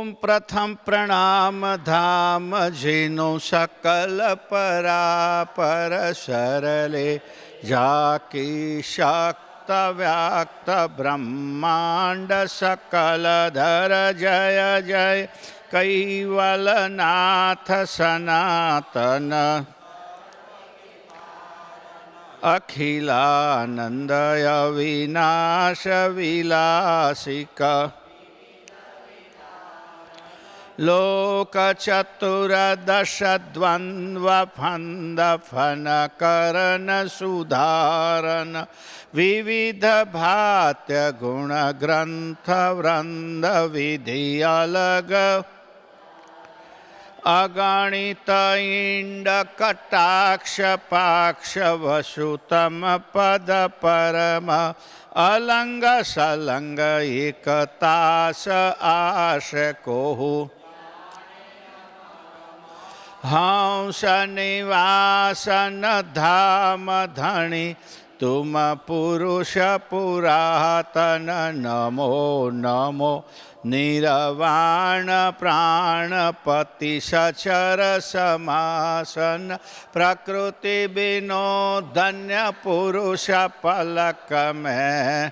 ओम प्रथम प्रणाम धाम जिनो सकल परापर सरले जाकी शक्त व्याक्त ब्रह्मांड सकल धर जय जय कैवलनाथ सनातन अखिलानंदय विनाश विलासिक लोक चतुर्दश द्वंद्व फंद फन करण सुधारण विविध भात्य गुण ग्रंथ वृंद विधि अलग अगणित इंड कटाक्ष पाक्ष वसुतम पद परम अलंग सलंग एकतास आश कोहु हंस निवासन धाम धनी तुम पुरुष पुरातन नमो नमो निरवाण प्राणपति सचर समासन प्रकृति बिनो धन्य पुरुष पलक में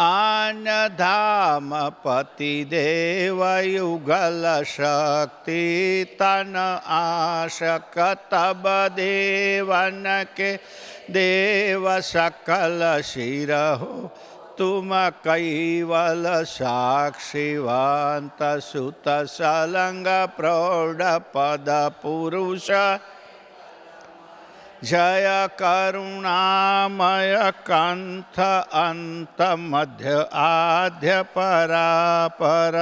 आन धाम पति देव युगल शक्ति तन आशक तब देवन के देव सकल शिरहो तुम कैवल साक्षिवांत सुत सलंग प्रौढ़ पद पुरुष जय करुणामय कंथ अंत मध्य आद्य परापर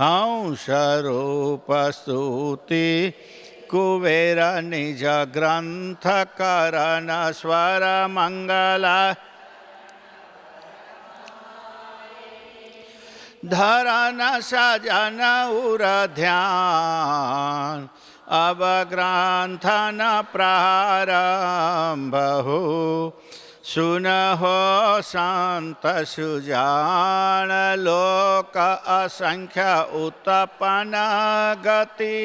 हंस रूप स्तुति कुबेर निज ग्रंथ करण स्वर मंगला धरन सजन उर ध्यान अब ग्रंथन प्रारंभ हो सुनहो संत सुजान लोक असंख्य उत्पन्न गति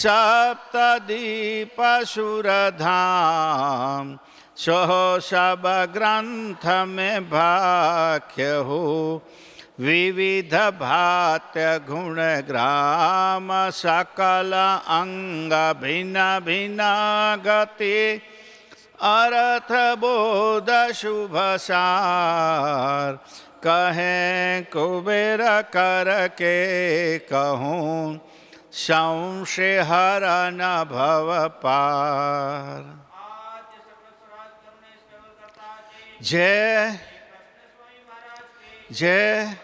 सप्तदीप सुरधाम सोहो सब ग्रंथ में भाख्य हो विविध भात्य गुण ग्राम सकल अंग भिन्न भिन्न गति अर्थ बोध शुभ सार कहें कुबेर कर के कहूँ संशय हरन भव पार। जय जय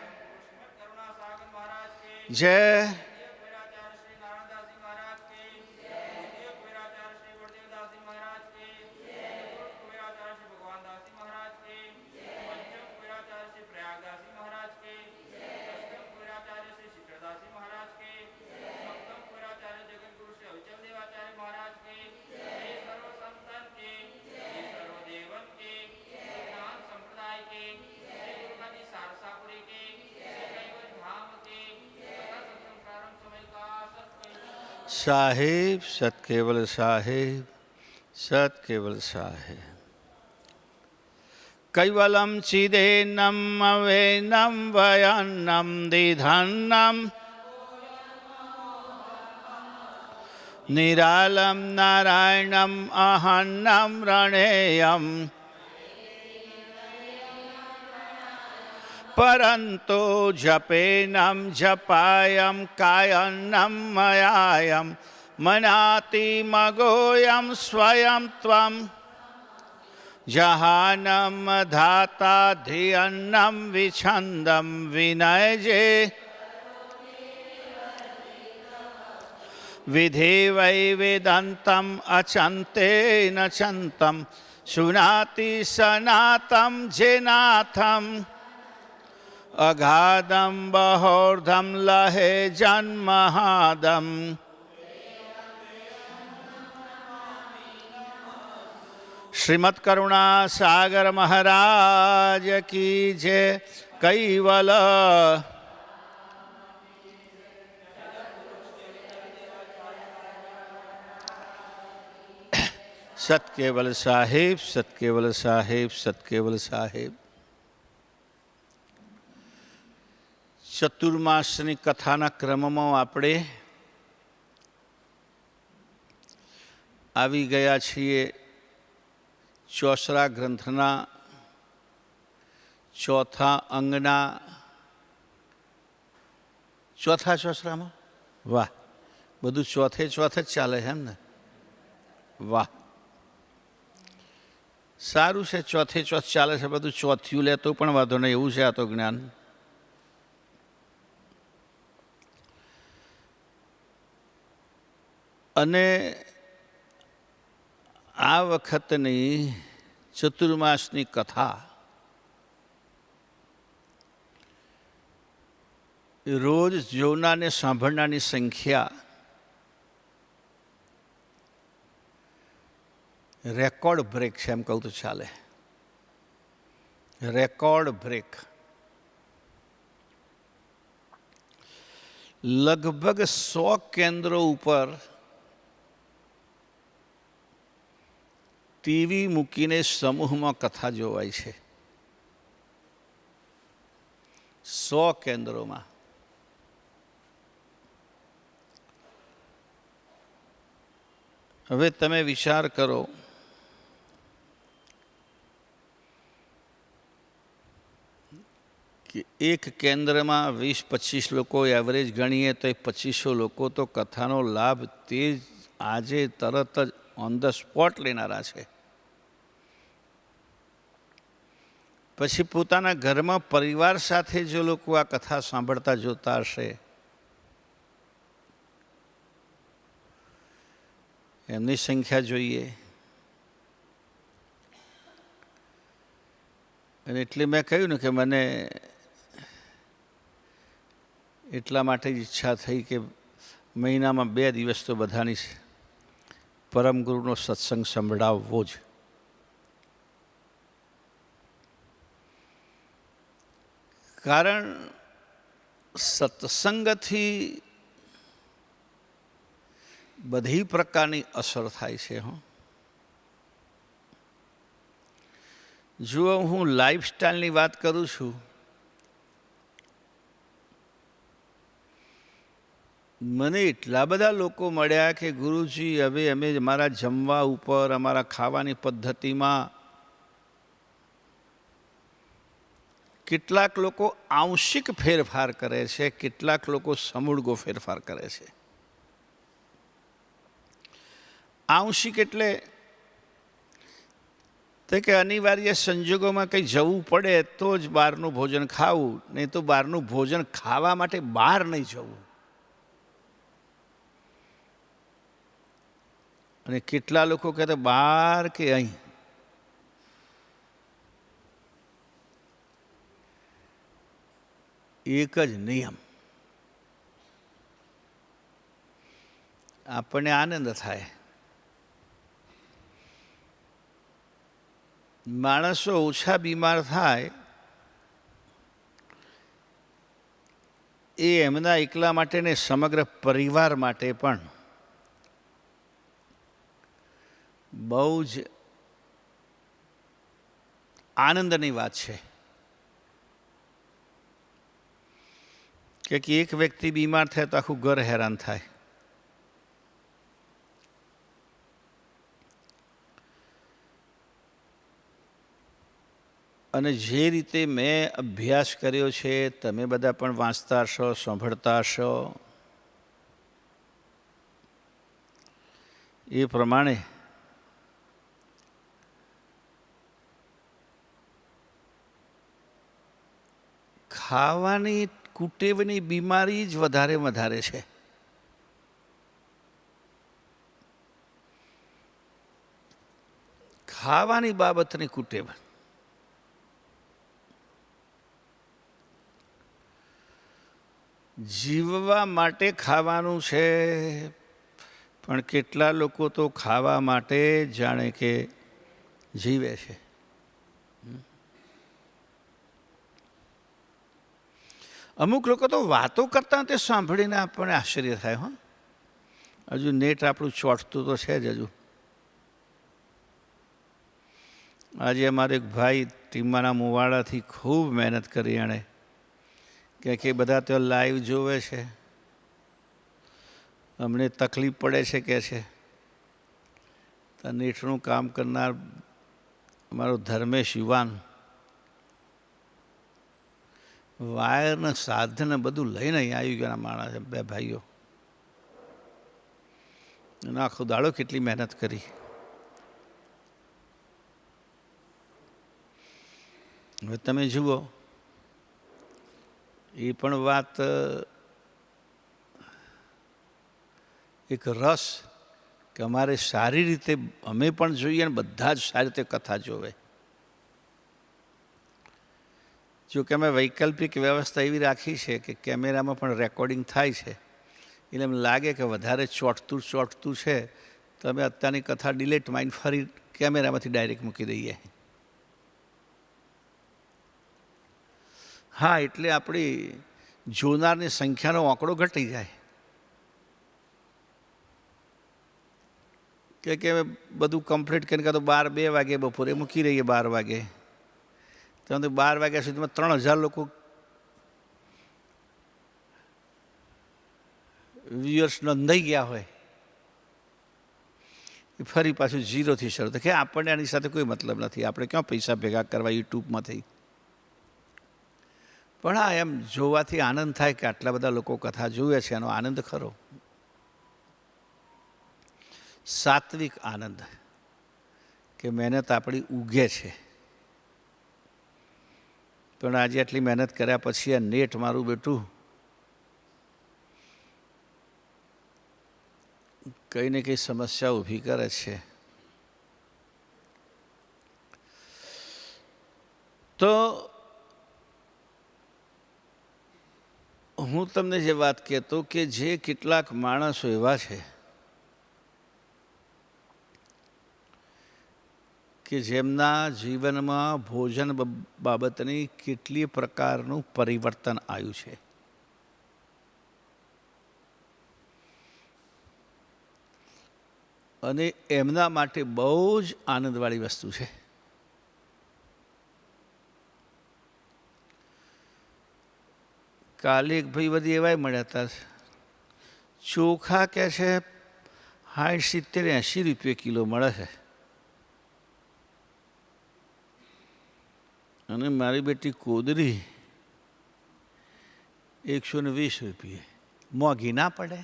जय साहेब सत केवल साहेब सत केवल साहेब कैवलम चिदेन्नम अवेन्नम वयन्नम दिधन्नम निरालम नारायणम अहन्नम रणेयम परंतो जपेनम जपायम कायन्नम मयायम मनाति मगोयम स्वयं त्वं जहानम धाता धियन्नम विछंदम विनयजे विधि वै वेदंतम अचंते न चंतम सुनाति सनातम जेनाथम अगाधम बहोर्धम लहे जन्महादम श्रीमद् करुणा सागर महाराज की जय। કૈવલ સતકેવલ સાહેબ, સતકેવલ સાહેબ, સતકેવલ સાહેબ. ચતુર્માસની કથાના ક્રમમાં આપણે આવી ગયા છીએ ચોસરા ગ્રંથના ચોથા અંગના ચોથા ચોસરામાં. વાહ, બધું ચોથે ચોથ જ ચાલે છે એમ ને? વાહ, સારું છે, ચોથે ચોથ ચાલે છે બધું. ચોથિયું લેતો પણ વાંધો નહીં, એવું છે આ તો જ્ઞાન. અને આ વખતની ચતુર્માસની કથા રોજ જોનારને સાંભળનારની સંખ્યા રેકોર્ડ બ્રેક છે એમ કહું તો ચાલે. Record break. લગભગ 100 કેન્દ્રો ઉપર ટીવી મૂકીને સમૂહમાં કથા જોવાય છે. 100 કેન્દ્રોમાં. હવે તમે વિચાર કરો, કે એક કેન્દ્રમાં 20-25 લોકો એવરેજ ગણીએ તો 2500 લોકો તો કથાનો લાભ તે જ આજે તરત જ ઓન ધ સ્પોટ લેનારા છે. પછી પોતાના ઘરમાં પરિવાર સાથે જો લોકો આ કથા સાંભળતા જોતા હશે, એમની સંખ્યા જોઈએ. અને એટલે મેં કહ્યું ને કે મને એટલા માટે જ ઈચ્છા થઈ કે મહિનામાં 2 દિવસ તો બધાની પરમ ગુરુનો સત્સંગ સંભળાવવો જ. કારણ સત્સંગથી બધી પ્રકારની અસર થાય છે. જો હું લાઈફસ્ટાઈલની વાત કરું છું, મને એટલા બધા લોકો મળ્યા કે ગુરુજી હવે અમે અમારા જમવા ઉપર, અમારા ખાવાની પદ્ધતિમાં કેટલાક લોકો આંશિક ફેરફાર કરે છે, કેટલાક લોકો સમૂળગો ફેરફાર કરે છે. આંશિક એટલે તો કે અનિવાર્ય સંજોગોમાં કંઈ જવું પડે તો જ બહારનું ભોજન ખાવું, નહીં તો બહારનું ભોજન ખાવા માટે બહાર નહીં જવું. અને કેટલા લોકો કહેતા બહાર કે અહીં. એક જ નિયમ, આપણને આનંદ થાય. માણસો ઓછા બીમાર થાય એ એમના એકલા માટે ને સમગ્ર પરિવાર માટે પણ બહુ જ આનંદની વાત છે કે એક વ્યક્તિ બીમાર થાય તો આખું ઘર હેરાન થાય. અને જે રીતે મેં અભ્યાસ કર્યો છે, તમે બધા પણ વાંચતા હશો, સાંભળતા હશો, એ પ્રમાણે ખાવાની કુટેવની બીમારી જ વધારે છે. ખાવાની બાબતની કુટેવ. જીવવા માટે ખાવાનું છે, પણ કેટલા લોકો તો ખાવા માટે જાણે કે જીવે છે. અમુક લોકો તો વાતો કરતા તે સાંભળીને આપણને આશ્ચર્ય થાય. હજુ નેટ આપણું ચોંટતું તો છે જ હજુ. આજે અમારે એક ભાઈ ટીમાના મુવાડાથી ખૂબ મહેનત કરી એણે કે બધા તો લાઈવ જોવે છે, અમને તકલીફ પડે છે કે છે. તો નેટનું કામ કરનાર અમારો ધર્મેશ યુવાન વાયરને સાધન બધું લઈને અહીં આવી ગયા માણસ, બે ભાઈઓ. એનો આખો દાડો કેટલી મહેનત કરી. હવે તમે જુઓ, એ પણ વાત એક રસ કે અમારે સારી રીતે અમે પણ જોઈએ ને બધા જ સારી રીતે કથા જોવે. જો કે અમે વૈકલ્પિક વ્યવસ્થા એવી રાખી છે કે કેમેરામાં પણ રેકોર્ડિંગ થાય છે, એટલે એમ લાગે કે વધારે ચોંટતું છે તો અમે અત્યારની કથા ડિલેટ માઇન્ડ ફરી કેમેરામાંથી ડાયરેક્ટ મૂકી દઈએ. હા, એટલે આપણી જોનારની સંખ્યાનો આંકડો ઘટી જાય કે બધું કમ્પ્લીટ કરીને કાં તો 2 વાગે બપોરે મૂકી રહીએ 12 વાગે, તો 12 વાગ્યા સુધીમાં 3000 લોકો વ્યુઅર્સ નોંધાઈ ગયા હોય, ફરી પાછું 0થી શરૂ થાય કે આપણને આની સાથે કોઈ મતલબ નથી, આપણે ક્યાં પૈસા ભેગા કરવા યુટ્યુબમાંથી. પણ હા, એમ જોવાથી આનંદ થાય કે આટલા બધા લોકો કથા જુએ છે, એનો આનંદ ખરો, સાત્વિક આનંદ કે મહેનત આપણી ઉગે છે. પણ આજે આટલી મહેનત કર્યા પછી આ નેટ મારું બેટું કંઈ ને કંઈ સમસ્યા ઊભી કરે છે. તો હું તમને જે વાત કહેતો કે જે કેટલાક માણસો એવા છે કે જેમના જીવનમાં ભોજન બાબતની કેટલી પ્રકારનું પરિવર્તન આવ્યું છે. અને એમના માટે બહુ જ આનંદવાળી વસ્તુ છે. કાલે એક ભાઈ બધી એવાય મળ્યા હતા, ચોખા કે છે 60-70-80 રૂપિયા કિલો મળે છે, અને મારી બેટી કોદરી 120 રૂપિયે. મોંઘી ના પડે?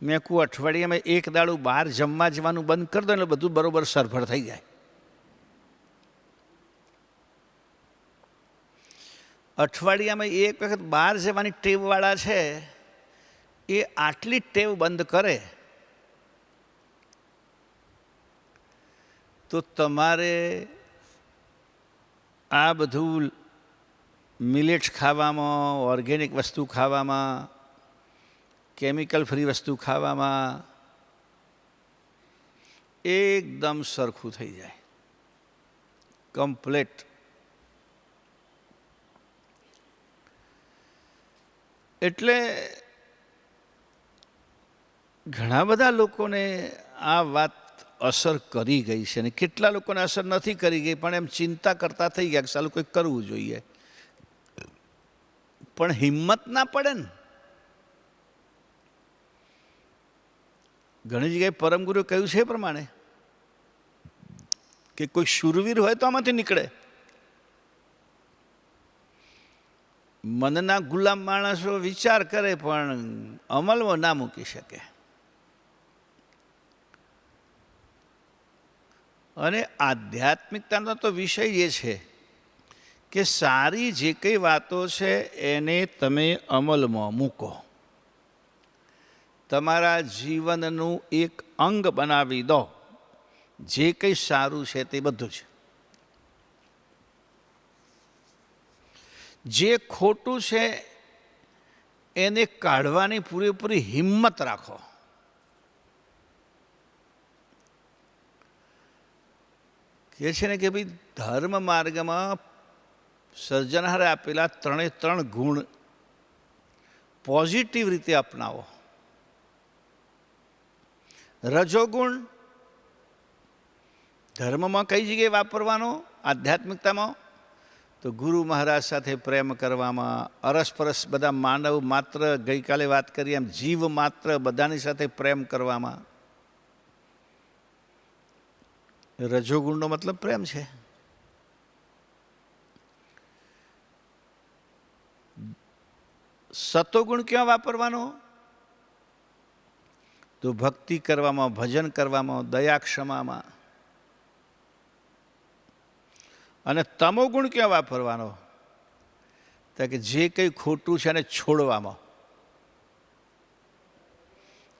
મેં કહું અઠવાડિયામાં એક દાડું બહાર જમવા જવાનું બંધ કરી દો એટલે બધું બરોબર સરભર થઈ જાય. અઠવાડિયામાં એક વખત બહાર જવાની ટેવવાળા છે એ આટલી ટેવ બંધ કરે તો તમારે આ બધું મિલેટ્સ ખાવામાં, ઓર્ગેનિક વસ્તુ ખાવામાં, કેમિકલ ફ્રી વસ્તુ ખાવામાં એકદમ સરખું થઈ જાય, કમ્પ્લેટ. એટલે ઘણા બધા લોકોને આ વાત અસર કરી ગઈ છે, અને કેટલા લોકોને અસર નથી કરી ગઈ પણ એમ ચિંતા કરતા થઈ ગયા કે સાલું કંઈક કરવું જોઈએ, પણ હિંમત ના પડે ને. ઘણી જગ્યાએ પરમગુરુએ કહ્યું છે એ પ્રમાણે કે કોઈ શૂરવીર હોય તો આમાંથી નીકળે. મનના ગુલામ માણસો વિચાર કરે પણ અમલમાં ના મૂકી શકે. અને આધ્યાત્મિકતાનો તો વિષય એ છે કે સારી જે કંઈ વાતો છે એને તમે અમલમાં મૂકો, તમારા જીવનનું એક અંગ બનાવી દો. જે કંઈ સારું છે તે બધું જ, જે ખોટું છે એને કાઢવાની પૂરેપૂરી હિંમત રાખો. કહે છે ને કે ભાઈ ધર્મ માર્ગમાં સર્જનહારે આપેલા 3 ગુણ પોઝિટિવ રીતે અપનાવો. રજોગુણ ધર્મમાં કઈ જગ્યાએ વાપરવાનો? આધ્યાત્મિકતામાં તો ગુરુ મહારાજ સાથે પ્રેમ કરવામાં, અરસપરસ બધા માનવ માત્ર, ગઈકાલે વાત કરી એમ જીવ માત્ર બધાની સાથે પ્રેમ કરવામાં. રજોગુણનો મતલબ પ્રેમ છે. સતોગુણ ક્યાં વાપરવાનો? તો ભક્તિ કરવામાં, ભજન કરવામાં, દયા ક્ષમામાં. અને તમોગુણ ક્યાં વાપરવાનો? તો કે જે કંઈ ખોટું છે એને છોડવામાં.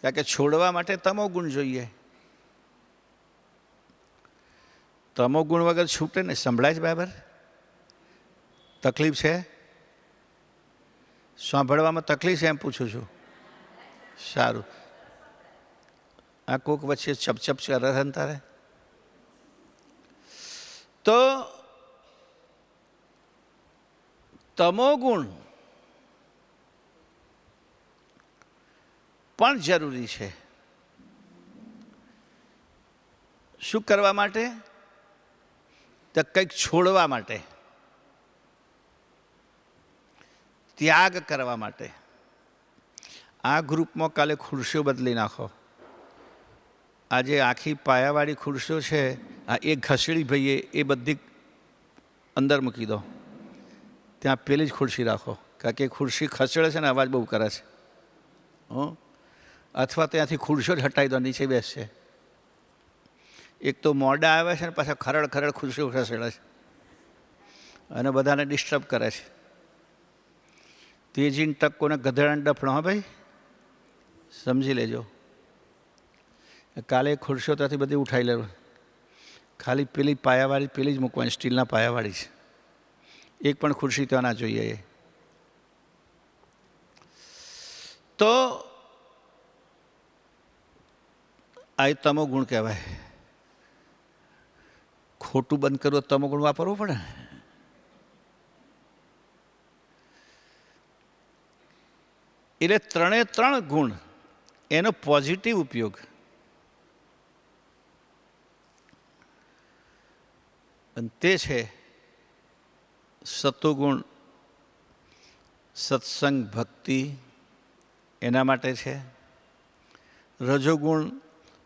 કારણ કે છોડવા માટે તમોગુણ જોઈએ. તમોગુણ વગર છૂટે ને. સંભળાય છે બરાબર? તકલીફ છે? સાંભળવામાં તકલીફ છે એમ પૂછું છું. સારું. આ કોક વચ્ચે ચપચપ કરે ને તારે. તો તમોગુણ પણ જરૂરી છે. શું કરવા માટે? તો કંઈક છોડવા માટે, ત્યાગ કરવા માટે. આ ગ્રુપમાં કાલે ખુરશીઓ બદલી નાખો. આજે આખી પાયાવાળી ખુરશીઓ છે, આ એક ઘસડી ભાઈએ એ બધી અંદર મૂકી દો. ત્યાં પેલી જ ખુરશી રાખો. કારણ કે ખુરશી ખસેડે છે ને અવાજ બહુ કરે છે. અથવા ત્યાંથી ખુરશીઓ જ હટાવી દો, નીચે બેસશે. એક તો મોડા આવે છે ને પાછા ખરડ ખરડ ખુરશીઓ ખસેડે છે અને બધાને ડિસ્ટર્બ કરે છે. તેજીન ટકોને ગધેડાને ડફણો. હા ભાઈ, સમજી લેજો. કાલે ખુરશીઓ ત્યાંથી બધી ઉઠાવી લેવું. ખાલી પેલી પાયાવાળી પેલી જ મૂકવાની, સ્ટીલના પાયાવાળી છે. એક પણ ખુરશી ત્યાં ના જોઈએ. તો આ તમોગુણ કહેવાય. ખોટું બંધ કરવું તમોગુણ વાપરવો પડે. એટલે 3 ગુણ એનો પોઝિટિવ ઉપયોગ. અને તે છે સતોગુણ સત્સંગ ભક્તિ, એના માટે છે. રજોગુણ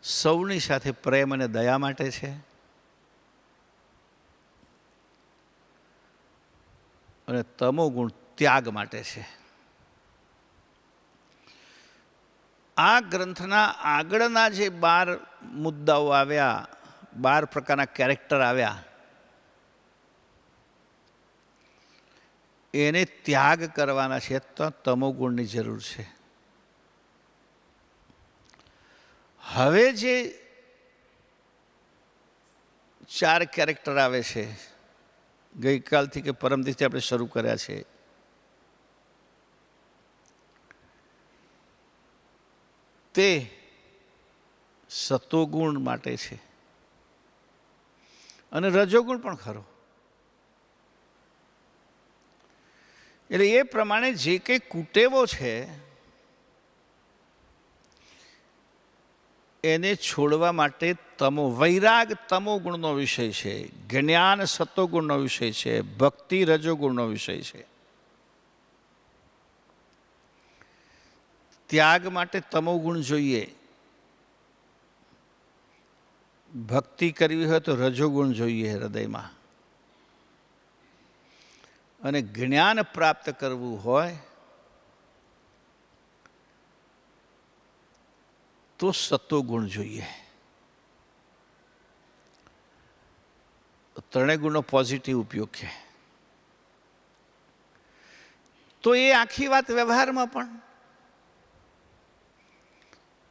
સૌની સાથે પ્રેમ અને દયા માટે છે. અને તમોગુણ ત્યાગ માટે છે. આ ગ્રંથના આગળના જે 12 મુદ્દાઓ આવ્યા, 12 પ્રકારના કેરેક્ટર આવ્યા, એને ત્યાગ કરવાના છે. તો તમોગુણની જરૂર છે. હવે જે 4 કેરેક્ટર આવે છે, ગઈકાલથી કે પરમદિવસથી આપણે શરૂ કર્યા છે, તે સતોગુણ માટે છે. અને રજોગુણ પણ ખરો. એટલે એ પ્રમાણે જે કંઈ કુટેવો છે એને છોડવા માટે વૈરાગ તમોગુણનો વિષય છે, જ્ઞાન સતોગુણનો વિષય છે, ભક્તિ રજોગુણનો વિષય છે. ત્યાગ માટે તમોગુણ જોઈએ. ભક્તિ કરવી હોય તો રજોગુણ જોઈએ હૃદયમાં. અને જ્ઞાન પ્રાપ્ત કરવું હોય તો સતોગુણ જોઈએ. 3 ગુણનો પોઝિટિવ ઉપયોગ છે. તો એ આખી વાત વ્યવહારમાં પણ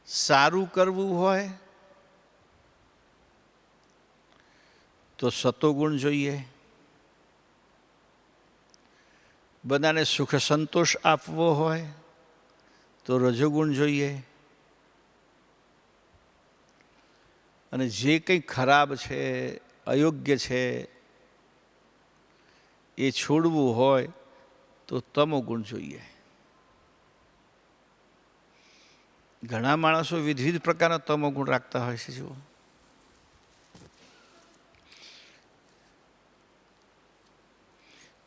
સારું કરવું હોય તો સતોગુણ જોઈએ. બધાને સુખ સંતોષ આપવો હોય તો રજોગુણ જોઈએ. અને જે કંઈ ખરાબ છે, અયોગ્ય છે, એ છોડવું હોય તો તમોગુણ જોઈએ. ઘણા માણસો વિવિધ પ્રકારના તમોગુણ રાખતા હોય છે. જુઓ,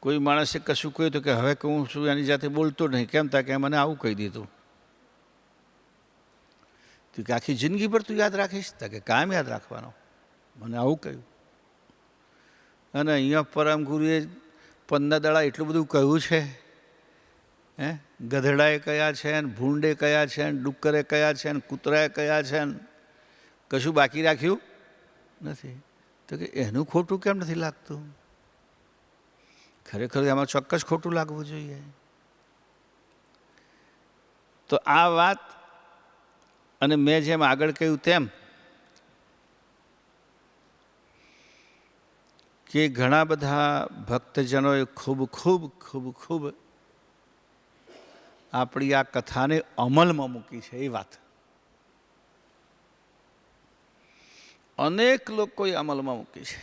કોઈ માણસે કશું કહ્યું તો કે હવે હું છું એની જાતે બોલતો નહીં. કેમ તા કે મને આવું કહી દીધું. તું કે આખી જિંદગી પર તું યાદ રાખીશ? તા કે કાયમ યાદ રાખવાનો, મને આવું કહ્યું. અને અહીંયા પરમ ગુરુએ 15 દાડા એટલું બધું કહ્યું છે. ગધેડાએ કયા છે ને, ભૂંડે કયા છે ને, ડુક્કરે કયા છે ને, કૂતરાએ કયા છે ને, કશું બાકી રાખ્યું નથી. તો કે એનું ખોટું કેમ નથી લાગતું? ખરેખર એમાં ચોક્કસ ખોટું લાગવું જોઈએ. તો આ વાત, અને મેં જેમ આગળ કહ્યું તેમ કે ઘણા બધા ભક્તજનોએ ખૂબ ખૂબ ખૂબ ખૂબ આપણી આ કથાને અમલમાં મૂકી છે. એ વાત અનેક લોકોએ અમલમાં મૂકી છે.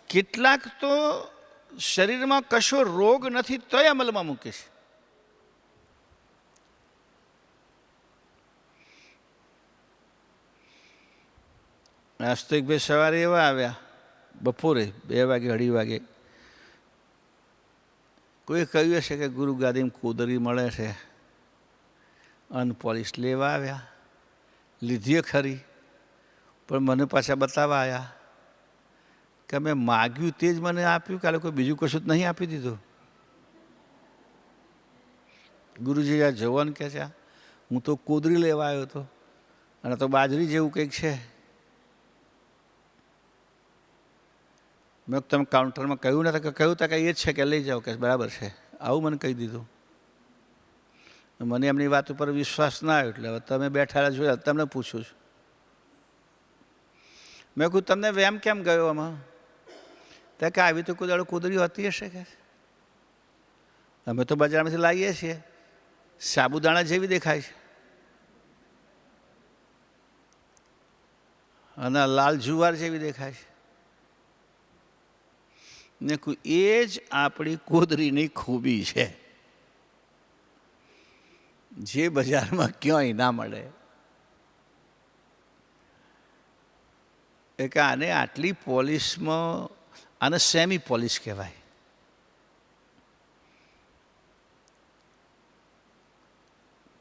કેટલાક તો શરીરમાં કશો રોગ નથી તોય અમલમાં મૂકે છે. આજ તો એક બે સવારે એવા આવ્યા, બપોરે 2 વાગે 2:30 વાગે. કોઈ કહ્યું હશે કે ગુરુ ગાદીમાં કુદરી મળે છે, અનપોલિશ લેવા આવ્યા. લીધીએ ખરી, પણ મને પાછા બતાવવા આવ્યા કે મેં માગ્યું તે જ મને આપ્યું, કાલે કોઈ બીજું કશું જ નહીં આપી દીધું. ગુરુજી આ જવાન કહે છે, હું તો કુદરી લેવા આવ્યો હતો અને તો બાજરી જેવું કંઈક છે. મેં તમે કાઉન્ટરમાં કહ્યું ને, કે કહ્યું તા કે એ જ છે, કે લઈ જાઓ, કે બરાબર છે. આવું મને કહી દીધું. મને એમની વાત ઉપર વિશ્વાસ ના આવ્યો, એટલે હવે તમે બેઠા જોયા, તમને પૂછું છું. મેં કહ્યું તમને વેમ કેમ ગયો આમાં? તો કે આવી તો કોઈ દાડો કુદરી હોતી હશે કે અમે તો બજારમાંથી લાવીએ છીએ, સાબુદાણા જેવી દેખાય છે અને લાલ જુવાર જેવી દેખાય છે. ને એ જ આપણી કુદરીની ખૂબી છે, જે બજારમાં ક્યાંય ના મળે. કે આને આટલી પોલિશમાં, આને સેમી પોલિશ કહેવાય.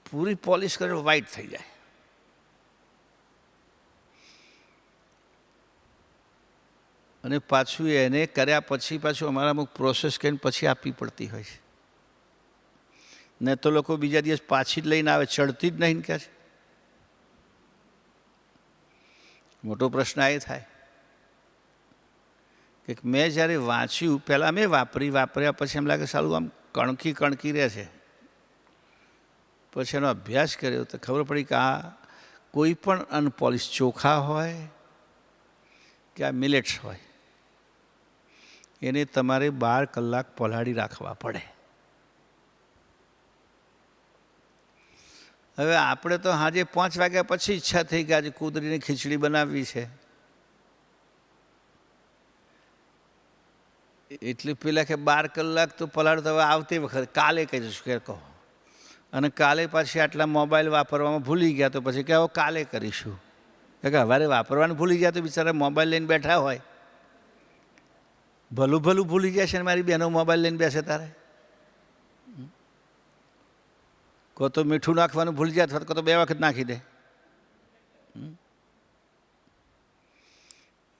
પૂરી પોલિશ કરે વ્હાઈટ થઈ જાય. અને પાછું એને કર્યા પછી પાછું અમારા અમુક પ્રોસેસ કરીને પછી આપવી પડતી હોય છે. ને તો લોકો બીજા દિવસ પાછી જ લઈને આવે, ચડતી જ નહીં કહે છે. મોટો પ્રશ્ન એ થાય કે મેં જ્યારે વાંચ્યું, પહેલાં મેં વાપર્યા પછી એમ લાગે સારું આમ કણકી રહે છે. પછી એનો અભ્યાસ કર્યો તો ખબર પડી કે આ કોઈ પણ અનપોલિશ ચોખા હોય કે આ મિલેટ્સ હોય, એને તમારે 12 કલાક પલાળી રાખવા પડે. હવે આપણે તો સાંજે 5 વાગ્યા પછી ઈચ્છા થઈ કે આજે કુદરીની ખીચડી બનાવવી છે, એટલે પેલા કે 12 કલાક તો પલાળતો. હવે આવતી વખત કાલે કહીશું કે કહો, અને કાલે પાછી આટલા મોબાઈલ વાપરવામાં ભૂલી ગયા તો પછી કે હવે કાલે કરીશું. કે હવારે વાપરવાનું ભૂલી ગયા તો બિચારા મોબાઈલ લઈને બેઠા હોય. ભલું ભૂલી જાય છે ને મારી બહેનો મોબાઈલ લઈને બેસે તારે. કો તો મીઠું નાખવાનું ભૂલી જાય, અથવા તો 2 વખત નાખી દે.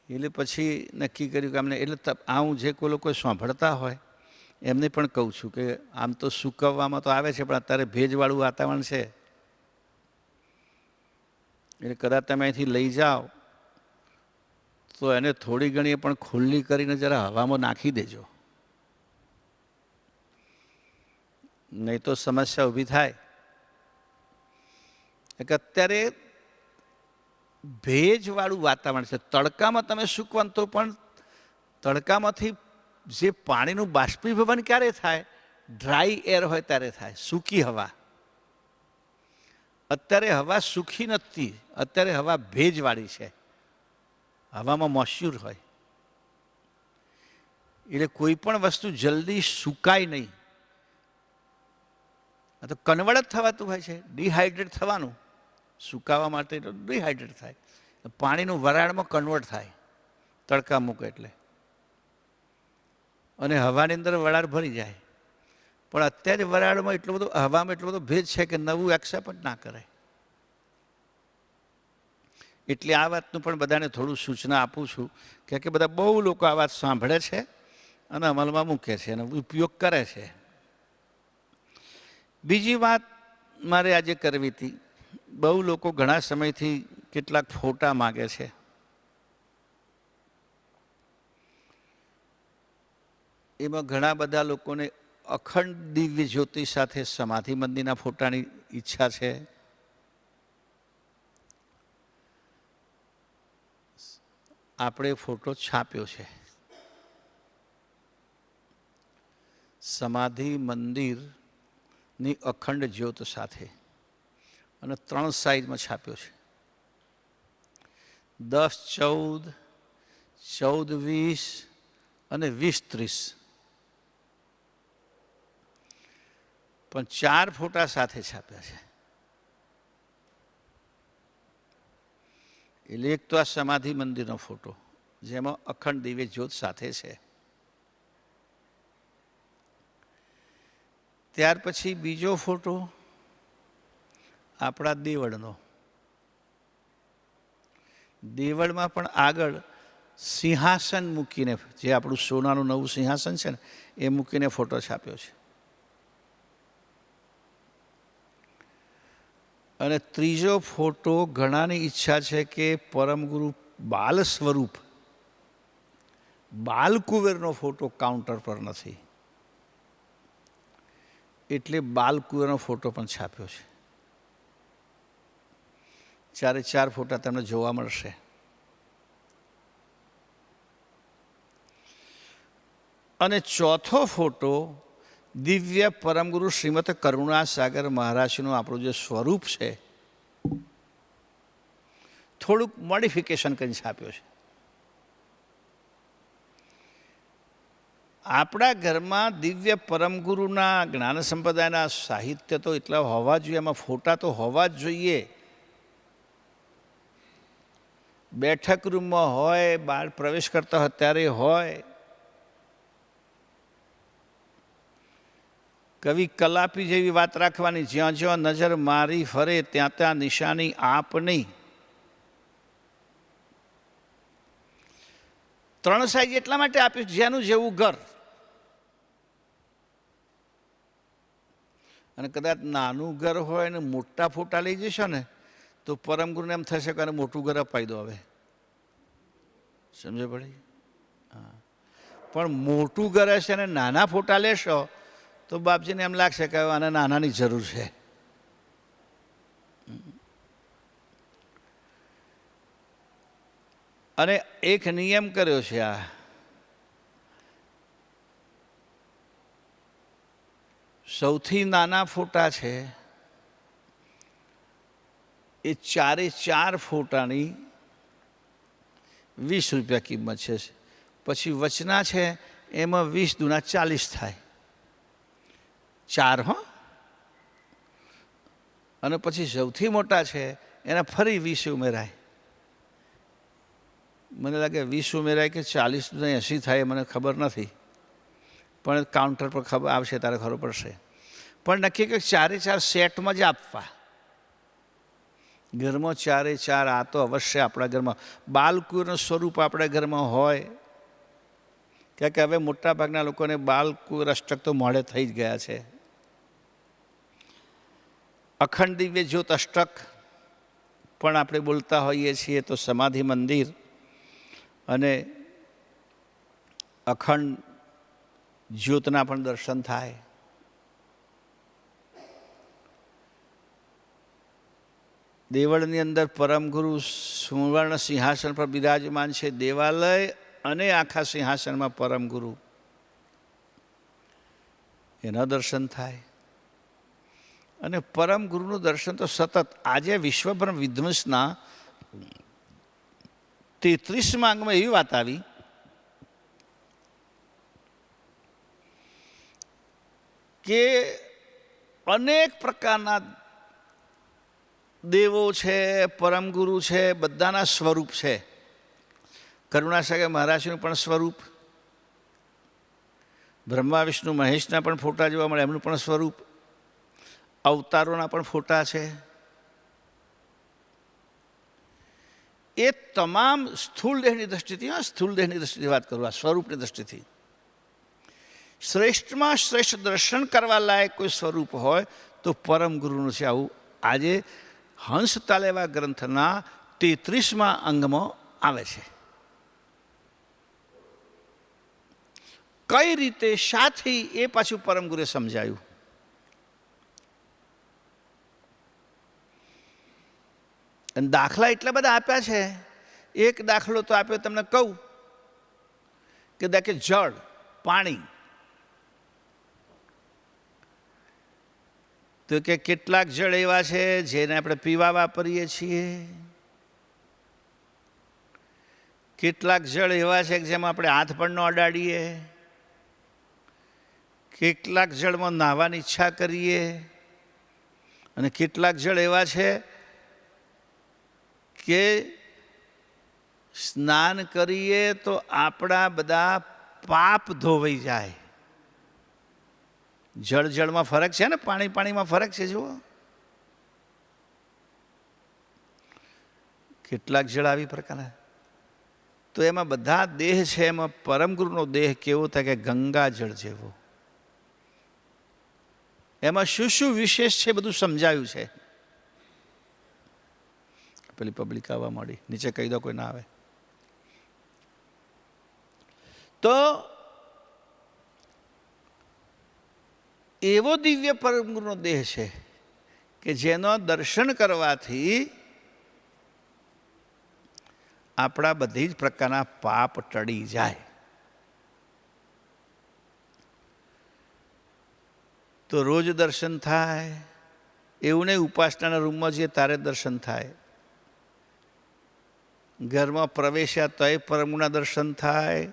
એટલે પછી નક્કી કર્યું કે અમને, એટલે હું જે કોઈ લોકો સાંભળતા હોય એમને પણ કહું છું કે આમ તો સૂકવવામાં તો આવે છે, પણ અત્યારે ભેજવાળું વાતાવરણ છે, એટલે કદાચ તમે અહીંથી લઈ જાઓ તો એને થોડી ઘણી પણ ખુલ્લી કરીને જરા હવામાં નાખી દેજો, નહીં તો સમસ્યા ઊભી થાય. કે અત્યારે ભેજવાળું વાતાવરણ છે. તડકામાં તમે સૂકવવાનું તો પણ તડકામાંથી જે પાણીનું બાષ્પીભવન ક્યારે થાય? ડ્રાય એર હોય ત્યારે થાય, સૂકી હવા. અત્યારે હવા સૂકી નથી, અત્યારે હવા ભેજવાળી છે. હવામાં મોઇશ્ચર હોય એટલે કોઈ પણ વસ્તુ જલ્દી સુકાય નહીં. આ તો કન્વર્ટ જ થવાતું હોય છે, ડિહાઇડ્રેટ થવાનું. સુકાવા માટે તો ડિહાઇડ્રેટ થાય, પાણીનું વરાળમાં કન્વર્ટ થાય તડકા મૂકે એટલે, અને હવાની અંદર વરાળ ભરી જાય. પણ અત્યારે વરાળમાં એટલો બધો, હવામાં એટલો બધો ભેજ છે કે નવું એક્સેપ્ટ ના કરાય. એટલે આ વાતનું પણ બધાને થોડું સૂચના આપું છું કે બધા બહુ લોકો આ વાત સાંભળે છે અને અમલમાં મૂકે છે અને ઉપયોગ કરે છે. બીજી વાત મારે આજે કરવી હતી. બહુ લોકો ઘણા સમયથી કેટલાક ફોટા માગે છે. એમાં ઘણા બધા લોકોને અખંડ દિવ્ય જ્યોતિ સાથે સમાધિ મંદિરના ફોટાની ઈચ્છા છે. આપણે ફોટો છાપ્યો છે સમાધિ મંદિરની અખંડ જ્યોત સાથે, અને 3 સાઇઝમાં છાપ્યો છે. 10-14, 14-20 અને 20-30, પણ 4 ફોટા સાથે છાપ્યા છે. એટલે એક તો આ સમાધિ મંદિરનો ફોટો જેમાં અખંડ દિવ્ય જ્યોત સાથે છે. ત્યાર પછી બીજો ફોટો આપણા દેવળનો. દેવળમાં પણ આગળ સિંહાસન મૂકીને, જે આપણું સોનાનું નવું સિંહાસન છે ને, એ મૂકીને ફોટો છાપ્યો છે. અને ત્રીજો ફોટો, ઘણાની ઈચ્છા છે કે પરમગુરુ બાલ સ્વરૂપ બાલકુંવરનો ફોટો કાઉન્ટર પર નથી, એટલે બાલકુંવરનો ફોટો પણ છાપ્યો છે. 4 ફોટા તમને જોવા મળશે. અને ચોથો ફોટો દિવ્ય પરમગુરુ શ્રીમદ કરુણાસાગર મહારાજનું આપણું જે સ્વરૂપ છે, થોડુંક મોડિફિકેશન કરીને છાપ્યો છે. આપણા ઘરમાં દિવ્ય પરમગુરુના જ્ઞાન સંપ્રદાયના સાહિત્ય તો એટલા હોવા જોઈએ, એમાં ફોટા તો હોવા જ જોઈએ. બેઠક રૂમમાં હોય, બહાર પ્રવેશ કરતા હોય ત્યારે હોય. કવિ કલાપી જેવી વાત રાખવાની, જ્યાં જ્યાં નજર મારી ફરે ત્યાં ત્યાં નિશાની આપની. 3 સાઈઝ એટલા માટે આપ્યું જેનું જેવું ઘર. અને કદાચ નાનું ઘર હોય ને મોટા ફોટા લઈ જશો ને તો પરમગુરુને એમ થશે કે મોટું ઘર અપાઈ દો હવે. સમજે પડી? હા. પણ મોટું ઘર હશે ને નાના ફોટા લેશો તો બાપજીને એમ લાગશે કે આને નાનાની જરૂર છે. અને એક નિયમ કર્યો છે, આ સૌથી નાના ફોટા છે એ 4 ફોટાની 20 રૂપિયા કિંમત છે. પછી વચના છે એમાં 20 દુના 40 થાય, 4 હો. અને પછી સૌથી મોટા છે એના ફરી 20 ઉમેરાય. મને લાગે 20 ઉમેરાય કે 40 દુના 80 થાય, મને ખબર નથી, પણ કાઉન્ટર પર ખબર આવશે ત્યારે ખબર પડશે. પણ નક્કી કે 4 સેટમાં જ આપવા. ઘરમાં 4 આ તો અવશ્ય આપણા ઘરમાં બાલકુંવરનું સ્વરૂપ આપણા ઘરમાં હોય. કારણ કે હવે મોટાભાગના લોકોને બાલકુંવર અષ્ટક તો મોડે થઈ જ ગયા છે. અખંડ દિવ્ય જ્યોત અષ્ટક પણ આપણે બોલતા હોઈએ છીએ, તો સમાધિ મંદિર અને અખંડ જ્યોતના પણ દર્શન થાય. દેવળની અંદર પરમગુરુ સુવર્ણ સિંહાસન પર બિરાજમાન છે. દેવાલય અને આખા સિંહાસનમાં પરમગુરુ, એના દર્શન થાય. અને પરમગુરુનું દર્શન તો સતત. આજે વિશ્વભર વિધ્વંસના 33મા અંગમાં એવી વાત આવી કે અનેક પ્રકારના દેવો છે, પરમગુરુ છે, બધાના સ્વરૂપ છે. કરુણાસાગર મહારાજનું પણ સ્વરૂપ, બ્રહ્મા વિષ્ણુ મહેશના પણ ફોટા જોવા મળે, એમનું પણ સ્વરૂપ, અવતારોના પણ ફોટા છે. એ તમામ સ્થૂળ દેહની દ્રષ્ટિથી, સ્થૂળ દેહની દ્રષ્ટિથી વાત કરું, આ સ્વરૂપની દ્રષ્ટિથી શ્રેષ્ઠમાં શ્રેષ્ઠ દર્શન કરવા લાયક કોઈ સ્વરૂપ હોય તો પરમ ગુરુનું છે. આવું આજે હંસ તાલેવા ગ્રંથના 33મા અંગમાં આવે છે. કઈ રીતે, શાથી, એ પાછું પરમ ગુરુએ સમજાયું. અને દાખલા એટલા બધા આપ્યા છે. એક દાખલો તો આપ્યો તમને કહું કે જળ, પાણી, તો કે કેટલાક જળ એવા છે જેને આપણે પીવા વાપરીએ છીએ, કેટલાક જળ એવા છે કે જેમાં આપણે હાથ પણ ન અડાડીએ, કેટલાક જળમાં નાહવાની ઈચ્છા કરીએ, અને કેટલાક જળ એવા છે કે સ્નાન કરીએ તો આપણા બધા પાપ ધોવાઈ જાય. જળમાં ફરક છે ને, પાણીમાં ફરક છે. જુઓ, કેટલાક જળ આવી પ્રકારના. તો એમાં બધા દેહ છે, એમાં પરમગુરુનો દેહ કેવો થાય કે ગંગા જળ જેવો. એમાં શું શું વિશેષ છે બધું સમજાયું છે. પેલી પબ્લિક આવવા માંડી, નીચે કહી દો કોઈ ના આવે તો. એવો દિવ્ય પરમગુરુનો દેહ છે કે જેનો દર્શન કરવાથી આપણા બધી જ પ્રકારના પાપ ટળી જાય. તો રોજ દર્શન થાય એવું નહીં, ઉપાસનાના રૂમમાં જઈએ તારે દર્શન થાય, ઘરમાં પ્રવેશ્યા તોય પરમગુરુના દર્શન થાય,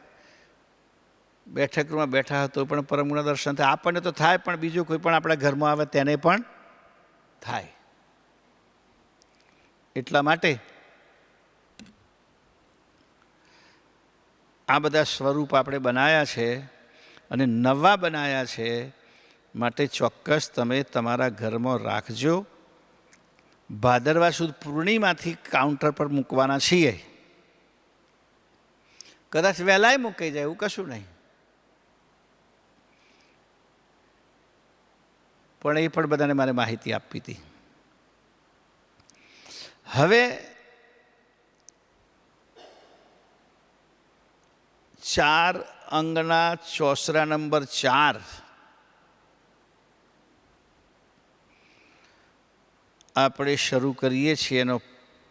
બેઠકમાં બેઠા તો પણ પરમગુરુના દર્શન થાય. આપણને તો થાય, પણ બીજું કોઈ પણ આપણા ઘરમાં આવે તેને પણ થાય. એટલા માટે આ બધા સ્વરૂપ આપણે બનાવ્યા છે અને નવા બનાવ્યા છે. માટે ચોક્કસ તમે તમારા ઘરમાં રાખજો. ભાદરવા સુદ પૂર્ણિમાથી કાઉન્ટર પર મૂકવાના છીએ. કદાચ વહેલાય મૂકાઈ જાય એવું કશું નહીં, પણ એ પણ બધાને મારે માહિતી આપવી હતી. હવે 4 અંગના ચોસરા નંબર 4 આપણે શરૂ કરીએ છીએ. એનો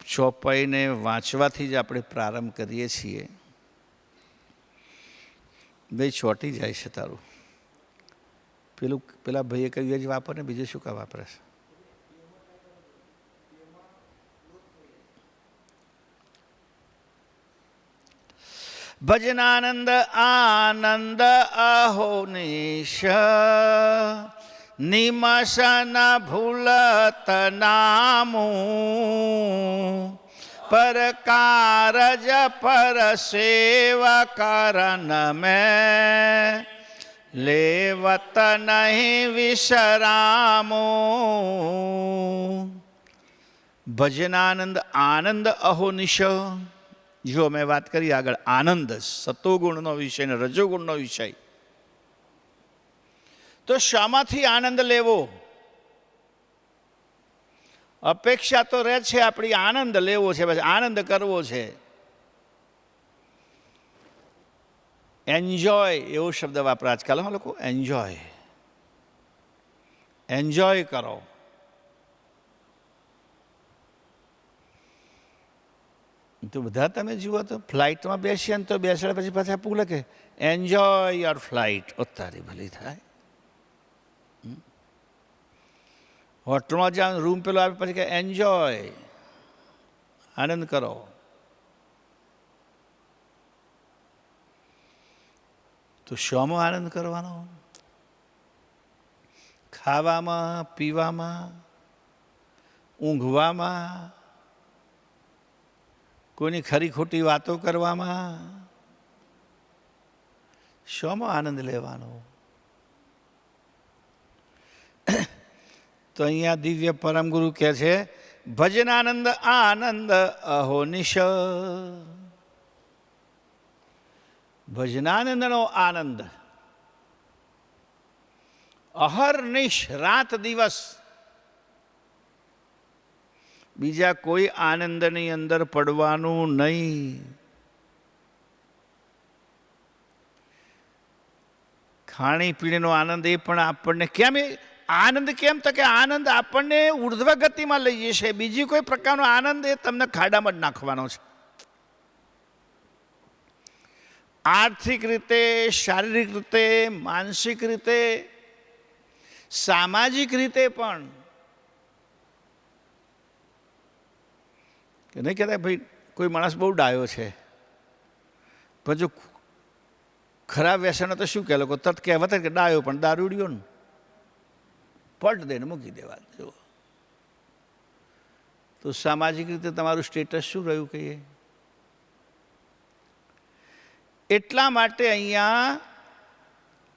ચોપાઈને વાંચવાથી જ આપણે પ્રારંભ કરીએ છીએ. ભાઈ ચોંટી જાય છે તારું. પેલા ભાઈએ કહ્યું જ વાપર ને, બીજું શું કા વાપરે છે? ભજનાનંદ આનંદ અહોનિશ નિમશન ભૂલત નામું પર કારજ પર સેવા કરન મેં લેવત નહીં વિશ્રામો. ભજનાનંદ આનંદ અહોનિશ. જો મેં વાત કરી આગળ, આનંદ સતોગુણનો વિષય ને રજોગુણનો વિષય. તો શામાંથી આનંદ લેવો? અપેક્ષા તો રહે છે આપણી, આનંદ લેવો છે, બસ આનંદ કરવો છે. એન્જોય એવો શબ્દ વાપરે આજકાલ લોકો. એન્જોય, એન્જોય કરો. તો બધા તમે જુઓ તો ફ્લાઇટમાં બેસીએ ને તો બેસાડ્યા પછી પાછા પૂછે કે એન્જોય યોર ફ્લાઇટ. તારી ભલી થાય. હોટલમાં જાઓ, રૂમ પેલો આવે પછી કે એન્જોય, આનંદ કરો. તો શોમાં આનંદ કરવાનો? ખાવામાં, પીવામાં, ઊંઘવામાં, કોઈની ખરી ખોટી વાતો કરવામાં? શોમાં આનંદ લેવાનો? તો અહીંયા દિવ્ય પરમગુરુ કહે છે, ભજનાનંદ આનંદ અહોનિશ. ભજનાનંદનો આનંદ અહર્નિશ, રાત દિવસ. બીજા કોઈ આનંદની અંદર પડવાનું નહીં. ખાણીપીણીનો આનંદ એ પણ આપણને કેમ આનંદ કેમ? તો કે આનંદ આપણને ઉર્ધ્વ ગતિમાં લઈ જશે. બીજી કોઈ પ્રકારનો આનંદ એ તમને ખાડામાં જ નાખવાનો છે. આર્થિક રીતે, શારીરિક રીતે, માનસિક રીતે, સામાજિક રીતે પણ. કે નહીં કહેતા ભાઈ કોઈ માણસ બહુ ડાયો છે, પણ જો ખરાબ વ્યસનો તો શું કહે લોકો? તરત કહેવત કે ડાયો પણ દારૂડિયો ને પટ દઈને મૂકી દેવા. જો તો સામાજિક રીતે તમારું સ્ટેટસ શું રહ્યું કહીએ? એટલા માટે અહીંયા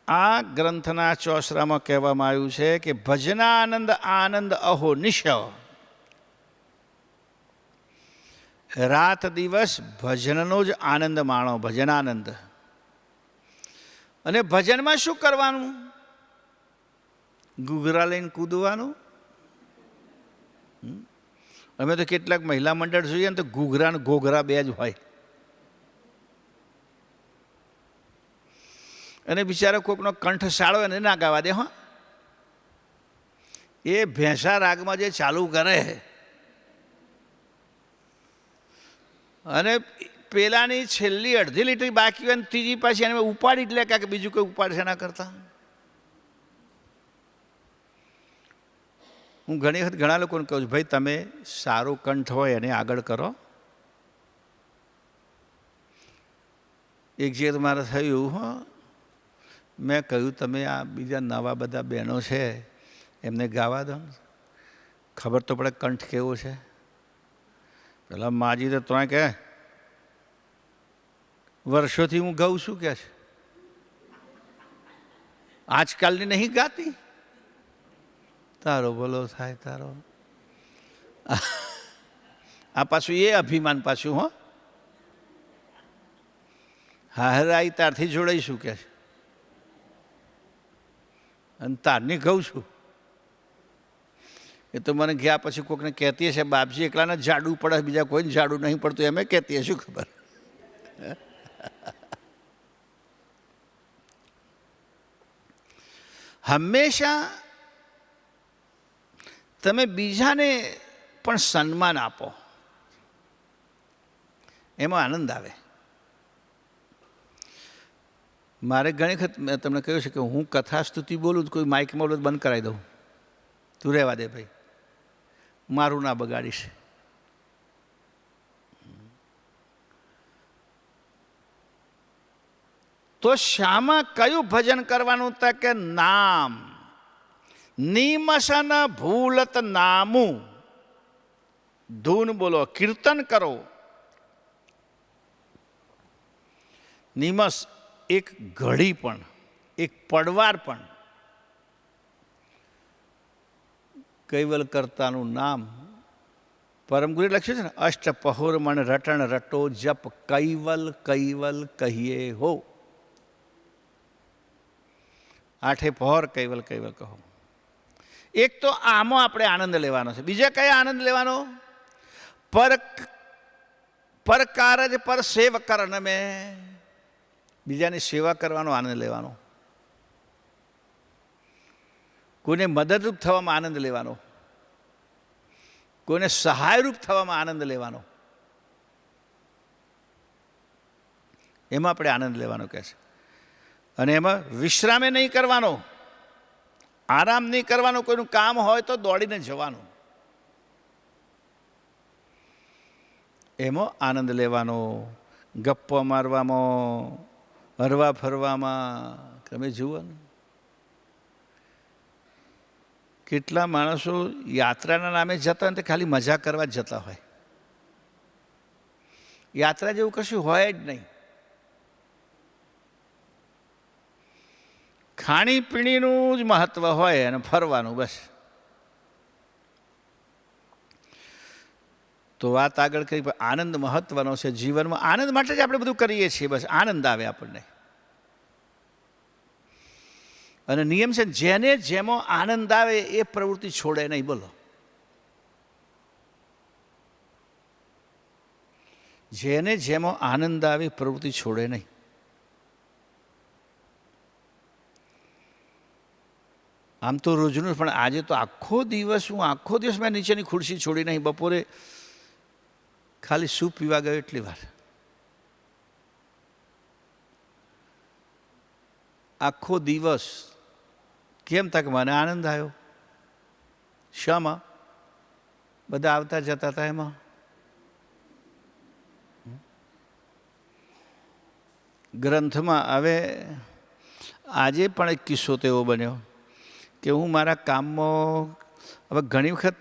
આ ગ્રંથના ચોસરામાં કહેવામાં આવ્યું છે કે ભજનાનંદ આનંદ અહોનિશ. રાત દિવસ ભજનનો જ આનંદ માણો, ભજનાનંદ. અને ભજનમાં શું કરવાનું? ઘૂઘરા લઈને કૂદવાનું. અમે તો કેટલાક મહિલા મંડળ જોઈએ ને તો ઘૂઘરા ને ઘોઘરા બે જ હોય. અને બિચારો કોકનો કંઠ સાળો એને ના ગાવા દે. હા, એ ભેંસા રાગમાં જે ચાલુ કરે અને પેલાની છેલ્લી અડધી લીટર બાકી હોય ને ત્રીજી પાછી એને ઉપાડી જ લે કે બીજું કોઈ ઉપાડશે ના કરતા. હું ઘણી વખત ઘણા લોકોને કહું છું, ભાઈ તમે સારો કંઠ હોય એને આગળ કરો. એક જે મારે થયું, હા, મેં કહ્યું તમે આ બીજા નવા બધા બહેનો છે એમને ગાવા દો, ખબર તો પડે કંઠ કેવો છે. પેલા માજી તો તોય કહે વર્ષોથી હું ગાઉં છું કે છે, આજકાલની નહીં ગાતી. તારો ભલો થાય તારો. આ પાછું એ અભિમાન પાછું. હો, હારાઈ તારથી જોડાઈશું કે છે અને તારની કહું છું. એ તો મને ગયા પછી કોઈકને કહેતી હશે બાપજી એકલાને જાડું પડે, બીજા કોઈને જાડું નહીં પડતું એમ કહેતી હશે. ખબર? હંમેશા તમે બીજાને પણ સન્માન આપો, એમાં આનંદ આવે. મારે ઘણી વખત મેં તમને કહ્યું છે કે હું કથા સ્તુતિ બોલું કોઈ માઇકમાં બોલું બંધ કરાવી દઉં. તું રહેવા દે ભાઈ, મારું ના બગાડીશ. તો શામાં કયું ભજન કરવાનું? તો કે નામ. નિમસન ભૂલત નામું. ધૂન બોલો, કીર્તન કરો. નિમસ એક ઘડી પણ, એક પડવાર પણ કૈવલ કર્તાનું નામ. પરમગુરુએ લખ્યું છે ને, અષ્ટ પહોર મણ રટણ રટો જપ કૈવલ કૈવલ કહીએ હો. આઠે પહોર કૈવલ કૈવલ કહો. એક તો આમાં આપણે આનંદ લેવાનો છે. બીજા કયા આનંદ લેવાનો? પર કારજ પર સેવ કરણ મેં, બીજાની સેવા કરવાનો આનંદ લેવાનો. કોઈને મદદરૂપ થવામાં આનંદ લેવાનો, કોઈને સહાયરૂપ થવામાં આનંદ લેવાનો. એમાં આપણે આનંદ લેવાનો કહે છે. અને એમાં વિશ્રામે નહીં કરવાનો, આરામ નહીં કરવાનો. કોઈનું કામ હોય તો દોડીને જવાનું, એમાં આનંદ લેવાનો. ગપ્પો મારવામાં, હરવા ફરવામાં તમે જુઓ ને કેટલા માણસો યાત્રાના નામે જતા હોય ને તો ખાલી મજા કરવા જ જતા હોય. યાત્રા જેવું કશું હોય જ નહીં. ખાણીપીણીનું જ મહત્વ હોય અને ફરવાનું બસ. તો વાત આગળ કરી આનંદ મહત્વનો છે જીવનમાં. આનંદ માટે જ આપણે બધું કરીએ છીએ, બસ આનંદ આવે આપણને. અને નિયમ છે જેને જેમાં આનંદ આવે એ પ્રવૃત્તિ છોડે નહીં. બોલો, જેને જેમાં આનંદ આવે પ્રવૃત્તિ છોડે નહીં. આમ તો રોજનું, પણ આજે તો આખો દિવસ મેં નીચેની ખુરશી છોડી નહીં. બપોરે ખાલી સૂપ પીવા ગયો એટલી વાર. આખો દિવસ કેમ તક મને આનંદ આવ્યો. શામાં? બધા આવતા જતા હતા એમાં. ગ્રંથમાં હવે આજે પણ એક કિસ્સો તો એવો બન્યો કે હું મારા કામમાં હવે ઘણી વખત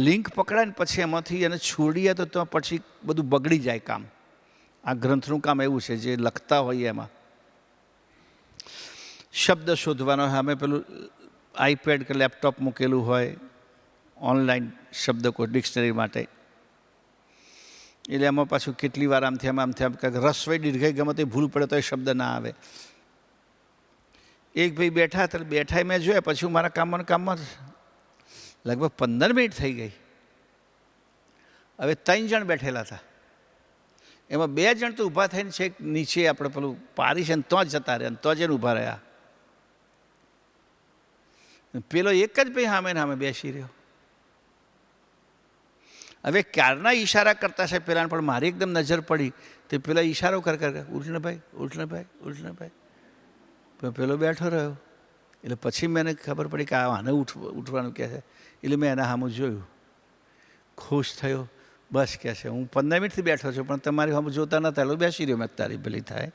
લિંક પકડાય ને પછી એમાંથી એને છોડીએ તો પછી બધું બગડી જાય કામ. આ ગ્રંથનું કામ એવું છે જે લખતા હોઈએ એમાં શબ્દ શોધવાનો હોય. અમે પેલું આઈપેડ કે લેપટોપ મૂકેલું હોય ઓનલાઈન શબ્દકોશ ડિક્શનરી માટે. એટલે એમાં પાછું કેટલી વાર આમથી આમ કંઈક રસવઈ દીર્ઘઈ ગમે તે ભૂલ પડે તો એ શબ્દ ના આવે. એક ભાઈ બેઠા તો બેઠા મેં જોયા, પછી હું મારા કામમાં લગભગ 15 મિનિટ થઈ ગઈ. હવે 3 જણ બેઠેલા હતા, એમાં 2 જણ તો ઊભા થઈને છે નીચે આપણે પેલું પારી છે ને તો જ જતા રહ્યા, તો જ એને ઊભા રહ્યા. પેલો એક જ ભાઈ સામે બેસી રહ્યો. હવે ક્યારના ઈશારા કરતા છે પેલાને, પણ મારી એકદમ નજર પડી તે પેલા ઈશારો કર ઉઠને ભાઈ. પેલો બેઠો રહ્યો. એટલે પછી મને ખબર પડી કે આને ઉઠવાનું કહે છે. એટલે મેં એના સામું જોયું, ખુશ થયો. બસ કહે છે હું 15 મિનિટથી બેઠો છું પણ તમારી સામું જોતા નતા એટલે બેસી રહ્યો. મેં તારી ભલી થાય.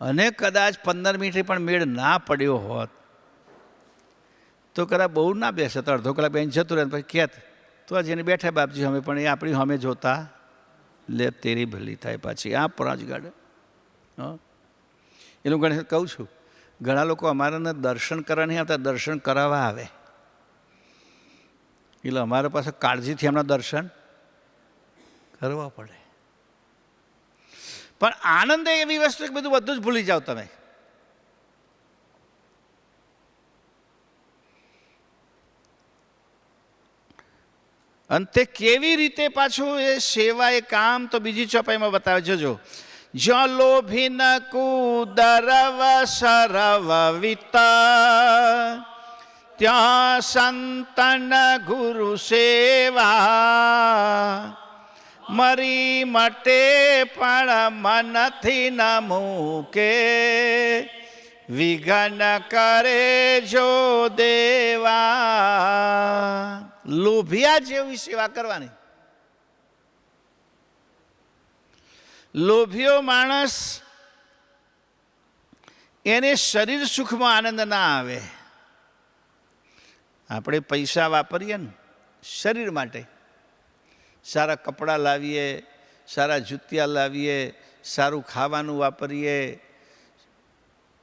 અને કદાચ 15 મિનિટે પણ મેળ ના પડ્યો હોત તો કદાચ બહુ ના બેસે, તો અડધો કલાક બેન જતું રહે પછી કહેત તો જેને બેઠા બાપજી અમે પણ એ આપણી સામે જોતા લે તેરી ભલી થાય. પાછી આ પરાજગાડ. એનું ગણેશ કહું છું, ઘણા લોકો અમારાને દર્શન કરવા નહીં આવતા, દર્શન કરાવવા આવે. એટલે અમારા પાસે કાળજીથી એમના દર્શન કરવા પડે. પણ આનંદ એવી વસ્તુ કે બધું જ ભૂલી જાઓ તમે. અંતે કેવી રીતે પાછું એ સેવા એ કામ તો બીજી ચોપાઈમાં બતાવે. જોજો, જો લોભી ન કુદરવ સરવ વિતા, ત્યાં સંતન ગુરુ સેવા, મરી મટે પણ મનથી ન મૂકે, વિઘન કરે જો દેવા. લોભિયા જેવી સેવા કરવાની. લોભિયો માણસ એને શરીર સુખમાં આનંદ ના આવે. આપણે પૈસા વાપરીએ ને શરીર માટે, સારા કપડાં લાવીએ, સારા જૂતિયા લાવીએ, સારું ખાવાનું વાપરીએ,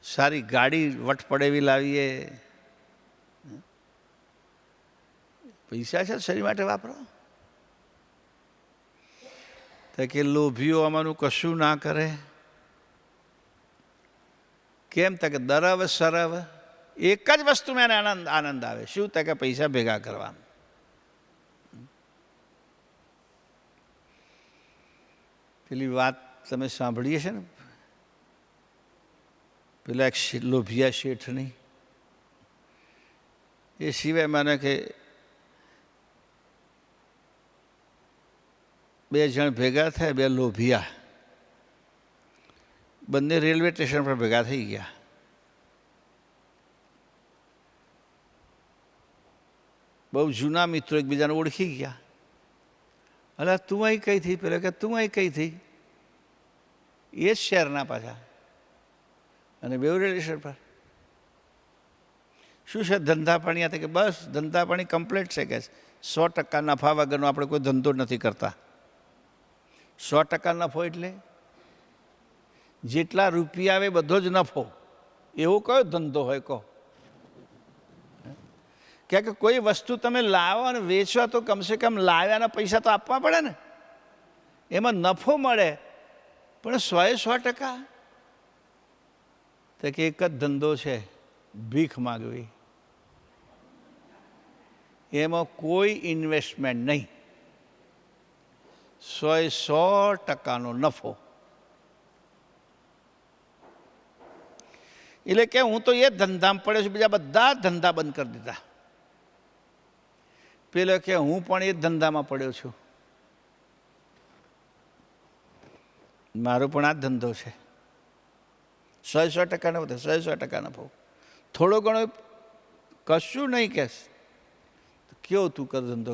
સારી ગાડી વટ પડેવી લાવીએ. પૈસા છે શરીર માટે વાપરો. તો કે લોભીઓ આમાંનું કશું ના કરે. કેમ? તો કે દરવ સરવ એક જ વસ્તુમાં એને આનંદ આવે. શું? તો કે પૈસા ભેગા કરવા. પેલી વાત તમે સાંભળીએ છે ને, પેલા એક લોભિયા શેઠની. એ સિવાય મને કે 2 જણ ભેગા થયા, 2 લોભિયા, બંને રેલવે સ્ટેશન પર ભેગા થઈ ગયા. બહુ જૂના મિત્રો એકબીજાને ઓળખી ગયા. અલા તું અહીં કઈ થઈ? પેલો કે તું અહીં કઈ થઈ? એ જ શેરના પાછા, અને બેવ રેડિયેશન પર. શું છે ધંધા પાણી? કે બસ ધંધા પાણી કમ્પ્લીટ છે કે 100% નફા વગરનો આપણે કોઈ ધંધો નથી કરતા. 100% નફો એટલે જેટલા રૂપિયા આવે બધો જ નફો. એવો કયો ધંધો હોય કહો? કે કોઈ વસ્તુ તમે લાવો અને વેચો તો કમસે કમ લાવ્યાના પૈસા તો આપવા પડે ને, એમાં નફો મળે. પણ 100% તો કે એક જ ધંધો છે, ભીખ માગવી. એમાં કોઈ ઇન્વેસ્ટમેન્ટ નહીં, 100% નફો. એટલે કે હું તો એ ધંધામાં પડ્યો છું, બીજા બધા ધંધા બંધ કરી દીધા. પેલો કે હું પણ એ ધંધામાં પડ્યો છું, મારો પણ આ ધંધો છે. 100% નફો, 100% નફો. થોડો ઘણો કશું નહીં કે કેવો તું કર ધંધો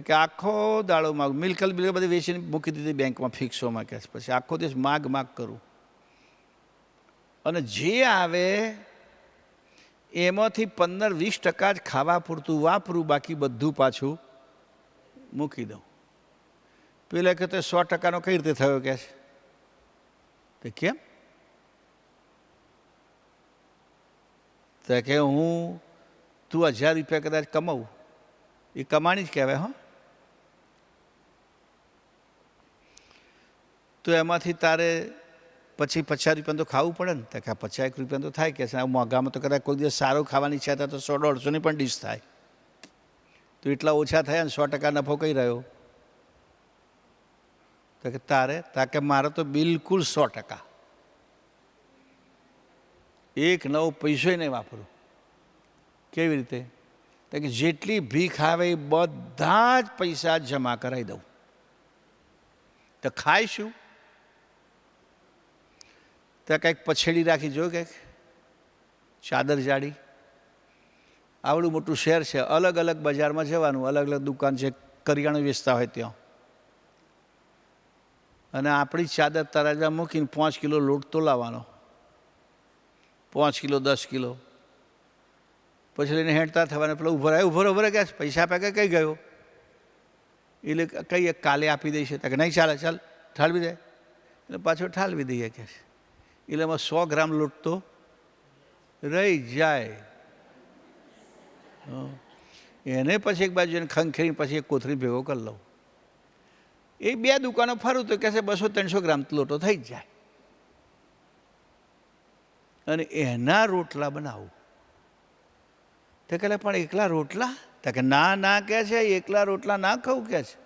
કે આખો દાડો માગ, મિલકત બિલકત બધી વેચીને મૂકી દીધી બેંકમાં ફિક્સોમાં. કે પછી આખો દિવસ માગ કરું, અને જે આવે એમાંથી 15-20% જ ખાવા પૂરતું વાપરું, બાકી બધું પાછું મૂકી દઉં. પેલા કે તો 100%નો કઈ રીતે થયો કે છે? કેમ? તો કે તું 1000 રૂપિયા કદાચ કમાવું, એ કમાણી જ કહેવાય. હો, તો એમાંથી તારે પછી 50 રૂપિયા તો ખાવું પડે ને. તો કે 50 રૂપિયા તો થાય કે છે. મોંઘામાં તો કદાચ કોઈ દિવસ સારું ખાવાની ઈચ્છા થાય તો 100-150ની પણ ડીશ થાય. તો એટલા ઓછા થયા ને 100% નફો કઈ રહ્યો? તો કે તાકે મારે તો બિલકુલ 100%, એક નવો પૈસો નહીં વાપરું. કેવી રીતે? તો કે જેટલી ભીખ આવે એ બધા જ પૈસા જમા કરાવી દઉં. તો ખાય શું? તો કંઈક પછેડી રાખી જો, કંઈક ચાદર જાડી. આવડું મોટું શહેર છે, અલગ અલગ બજારમાં જવાનું, અલગ અલગ દુકાન છે, કરિયાણું વેચતા હોય ત્યાં, અને આપણી ચાદર તરાજા મૂકીને 5 કિલો લોટ તો લાવવાનો, 5 કિલો 10 કિલો, પછી લઈને હેંડતા થવાને. પેલો ઉભો રહે કે પૈસા આપે કે કઈ ગયો? એટલે કહીએ કાલે આપી દઈશ. કે નહીં ચાલે, ચાલ ઠાલવી દે. એટલે પાછો ઠાલવી દઈએ કે. એટલે એમાં 100 ગ્રામ લોટ તો રહી જાય. એને પછી એક બાજુ ખંખેરી પછી એક કોથળી ભેગો કરી લઉં. એ 2 દુકાનો ફરું તો કહે છે 200-300 ગ્રામ લોટો થઈ જ જાય. અને એના રોટલા બનાવું. તો કહે પણ એકલા રોટલા? તો કે ના કહે છે, એકલા રોટલા ના ખાવું કે છે.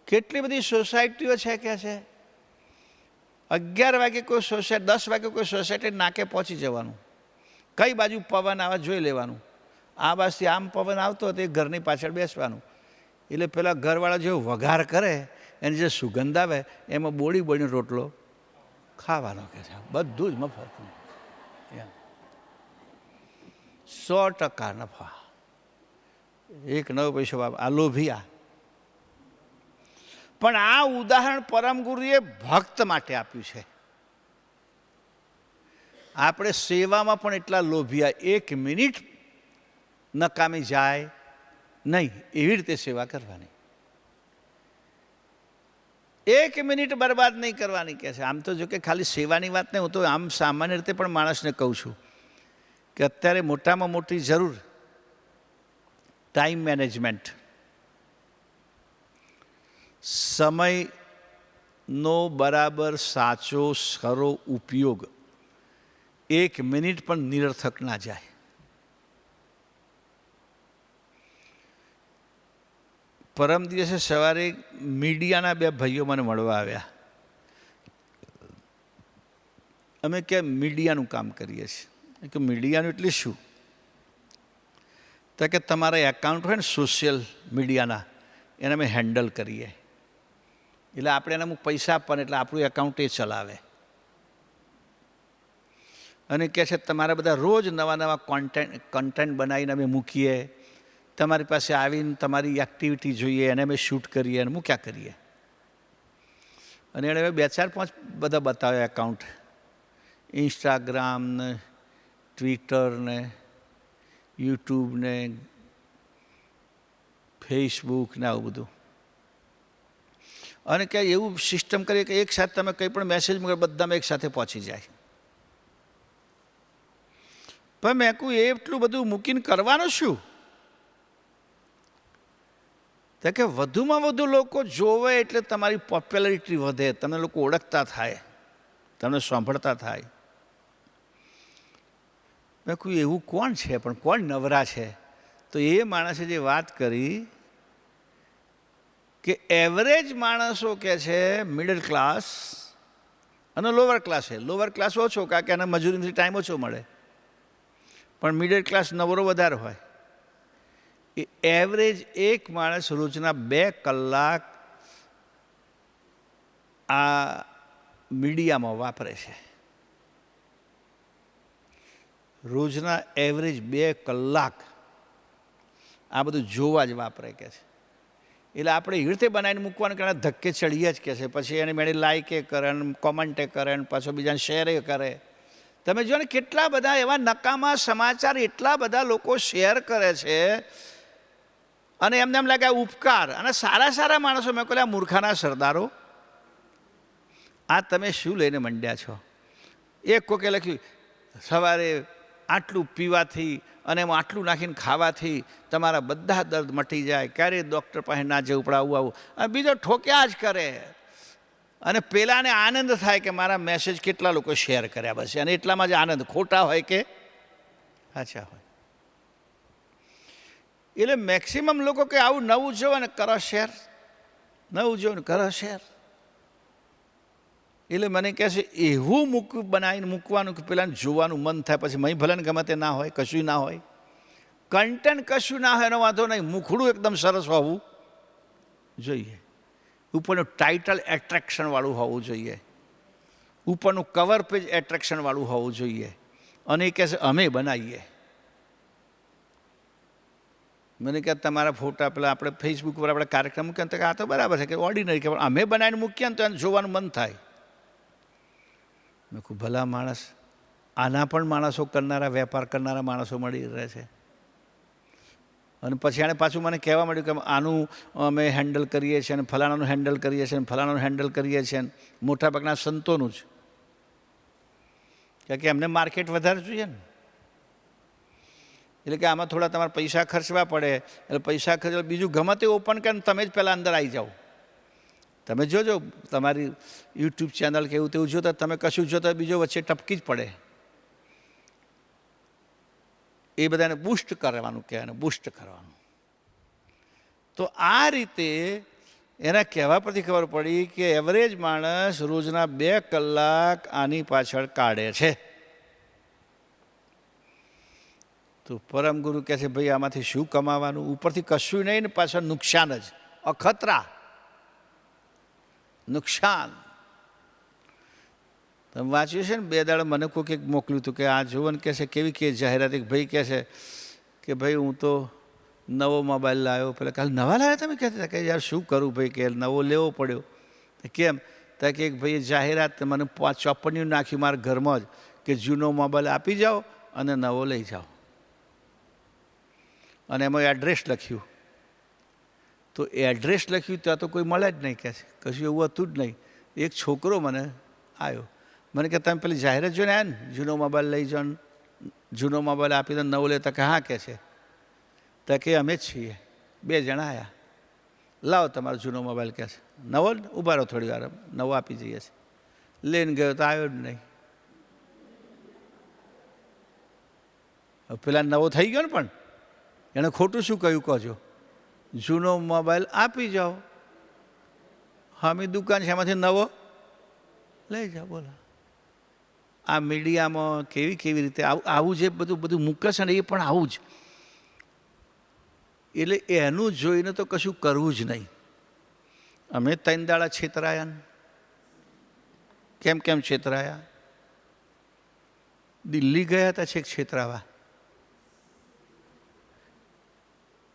કેટલી બધી સોસાયટીઓ છે કે છે, 11 વાગે કોઈ સોસાયટી, 10 વાગે કોઈ સોસાયટી નાકે પહોંચી જવાનું. કઈ બાજુ પવન આવે જોઈ લેવાનું. આ બાજુથી આમ પવન આવતો હતો એ ઘરની પાછળ બેસવાનું. એટલે પેલા ઘરવાળા જેવો વઘાર કરે, એની જે સુગંધ આવે એમાં બોળીને રોટલો ખાવાનો કે છે. બધું જ મફત. 100% નફા, એક નવો પૈસો આ લોભિયા. પણ આ ઉદાહરણ પરમ ગુરુએ ભક્ત માટે આપ્યું છે. આપણે સેવામાં પણ એટલા લોભિયા, 1 મિનિટ નકામી જાય નહીં એવી રીતે સેવા કરવાની. 1 મિનિટ બરબાદ નહીં કરવાની કે છે. આમ તો જો કે ખાલી સેવાની વાત નહીં, હું તો આમ સામાન્ય રીતે પણ માણસને કહું છું કે અત્યારે મોટામાં મોટી જરૂર ટાઈમ મેનેજમેન્ટ, સમયનો બરાબર સાચો ખરો ઉપયોગ. 1 મિનિટ પણ નિરર્થક ના જાય. પરમ દિવસે સવારે મીડિયાના 2 ભાઈઓ મને મળવા આવ્યા. અમે કે મીડિયાનું કામ કરીએ છીએ. કે મીડિયાનું એટલે શું? તો કે તમારા એકાઉન્ટ હોય ને સોશિયલ મીડિયાના, એને અમે હેન્ડલ કરીએ. એટલે આપણે એને અમુક પૈસા આપવાના, એટલે આપણું એકાઉન્ટ એ ચલાવે. અને કહે છે તમારા બધા રોજ નવા કન્ટેન્ટ બનાવીને અમે મૂકીએ, તમારી પાસે આવીને તમારી એક્ટિવિટી જોઈએ, એને અમે શૂટ કરીએ અને મૂક્યા કરીએ. અને એણે 2-4-5 બધા બતાવ્યા એકાઉન્ટ, ઇન્સ્ટાગ્રામ ને, ટ્વિટર ને, યુટ્યુબ ને, ફેસબુક ને આવું બધું. અને કે એવું સિસ્ટમ કરીએ કે એક સાથે તમે કંઈ પણ મેસેજ મૂકે બધામાં એક સાથે પહોંચી જાય. પણ મેં કહું એટલું બધું મૂકીને કરવાનું શું? તો કે વધુમાં વધુ લોકો જોવે એટલે તમારી પોપ્યુલારિટી વધે, તમને લોકો ઓળખતા થાય, તમને સાંભળતા થાય. મેં કહ્યું એવું કોણ છે, પણ કોણ નવરા છે? તો એ માણસે જે વાત કરી કે એવરેજ માણસો કે છે મિડલ ક્લાસ અને લોઅર ક્લાસ છે. લોઅર ક્લાસ ઓછો કારણ કે એને મજૂરીથી ટાઈમ ઓછો મળે, પણ મિડલ ક્લાસ નવરો વધારે હોય. એ એવરેજ એક માણસ રોજના 2 કલાક આ મીડિયામાં વાપરે છે. રોજના એવરેજ 2 કલાક આ બધું જોવા જ વાપરે કે છે. એટલે આપણે એવી રીતે બનાવીને મૂકવાનું કે ધક્કે ચડીએ જ કે છે. પછી એને મેળે લાઇકે કરે ને, કોમેન્ટે કરે ને, પાછો બીજાને શેરે કરે. તમે જો ને કેટલા બધા એવા નકામા સમાચાર એટલા બધા લોકો શેર કરે છે, અને એમને એમ લાગે ઉપકાર. અને સારા સારા માણસો, મેં કહ્યું મૂર્ખાના સરદારો, આ તમે શું લઈને મંડ્યા છો? એક કોકે લખ્યું સવારે આટલું પીવાથી અને એમાં આટલું નાખીને ખાવાથી તમારા બધા દર્દ મટી જાય, ક્યારેય ડૉક્ટર પાસે ના જવું પડે, આવું. અને બીજો ઠોક્યા જ કરે. અને પેલાને આનંદ થાય કે મારા મેસેજ કેટલા લોકો શેર કર્યા, બસ. અને એટલામાં જ આનંદ, ખોટા હોય કે સાચા હોય. એટલે મેક્સિમમ લોકો કે આવું નવું જોવો ને કરો શેર, નવું જોવો ને કરો શેર. એટલે મને કહે છે એવું બનાવીને મૂકવાનું કે પેલાને જોવાનું મન થાય. પછી મય ભલે ને ગમે તે ના હોય, કશું ના હોય, કન્ટેન્ટ કશું ના હોય એનો વાંધો નહીં, મુખડું એકદમ સરસ હોવું જોઈએ, ઉપરનું ટાઇટલ એટ્રેક્શનવાળું હોવું જોઈએ, ઉપરનું કવર પેજ એટ્રેક્શનવાળું હોવું જોઈએ. અને એ કહે છે અમે બનાવીએ. મને કહે તમારા ફોટા પેલા આપણે ફેસબુક પર આપણે કાર્યક્રમ મૂકીએ તો આ તો બરાબર છે કે ઓર્ડિનરી, કે અમે બનાવીને મૂકીએ ને તો એને જોવાનું મન થાય. મેં કહું ભલા માણસ, આના પણ માણસો કરનારા, વેપાર કરનારા માણસો મળી રહે છે. અને પછી એણે પાછું મને કહેવા મળ્યું કે આનું અમે હેન્ડલ કરીએ છીએ, અને ફલાણાનું હેન્ડલ કરીએ છીએ, અને ફલાણાનું હેન્ડલ કરીએ છીએ, મોટાભાગના સંતોનું જ. કારણ કે એમને માર્કેટ વધારે જોઈએ ને. એટલે કે આમાં થોડા તમારે પૈસા ખર્ચવા પડે. એટલે પૈસા ખર્ચ બીજું ગમે તે ઓપન કરીને તમે જ પહેલાં અંદર આવી જાઓ. તમે જોજો તમારી યુટ્યુબ ચેનલ કે એવું તેવું જોતા તમે કશું જોતા બીજો વચ્ચે ટપકી જ પડે. એ બધાને બૂસ્ટ કરવાનું કહેવાય, બૂસ્ટ કરવાનું. તો આ રીતે એના કહેવા પરથી ખબર પડી કે એવરેજ માણસ રોજના 2 કલાક આની પાછળ કાઢે છે. તો પરમગુરુ કહે છે ભાઈ આમાંથી શું કમાવાનું? ઉપરથી કશું નહીં ને પાછળ નુકસાન જ, અખતરા નુકસાન. તમે વાંચ્યું છે ને 2 દાડા મને કોઈક એક મોકલ્યું હતું કે આ જુઓ ને કહે છે કેવી કે જાહેરાત. એક ભાઈ કહે છે કે ભાઈ હું તો નવો મોબાઈલ લાવ્યો. પેલા કાલે નવા લાવ્યા તમે કહેતા હતા કે યાર શું કરું ભાઈ, કે નવો લેવો પડ્યો. કેમ? તો કે એક ભાઈએ જાહેરાત મને 5 ચોપડીયું નાખ્યું મારા ઘરમાં જ કે જૂનો મોબાઈલ આપી જાઓ અને નવો લઈ જાઓ. અને એમાં એડ્રેસ લખ્યું. તો એડ્રેસ લખ્યું ત્યાં તો કોઈ મળે જ નહીં, કહે છે કશું એવું હતું જ નહીં. એક છોકરો મને આવ્યો, મને કે તમે પેલી જાહેરાત જોઈને આવ્યા ને જૂનો મોબાઈલ લઈ જાઓ, જૂનો મોબાઈલ આપી દો નવો લેતા. કે હા કે છે. તો કે અમે જ છીએ. 2 જણા આવ્યા, લાવો તમારો જૂનો મોબાઈલ. કહે છે નવો જ, ઊભા રહો થોડી વાર નવો આપી જઈએ છે. લઈને ગયો તો આવ્યો જ નહીં. પેલા નવો થઈ ગયો ને, પણ એણે ખોટું શું કહ્યું કહો છો? જૂનો મોબાઈલ આપી જાઓ, હામી દુકાન છે એમાંથી નવો લઈ જાઓ. બોલો આ મીડિયામાં કેવી કેવી રીતે આવું જે બધું મૂકે છે ને એ પણ આવું જ. એટલે એનું જોઈને તો કશું કરવું જ નહીં. અમે 3 દાડા છેતરાયા ને. કેમ છેતરાયા? દિલ્હી ગયા હતા છેક છેતરાવા.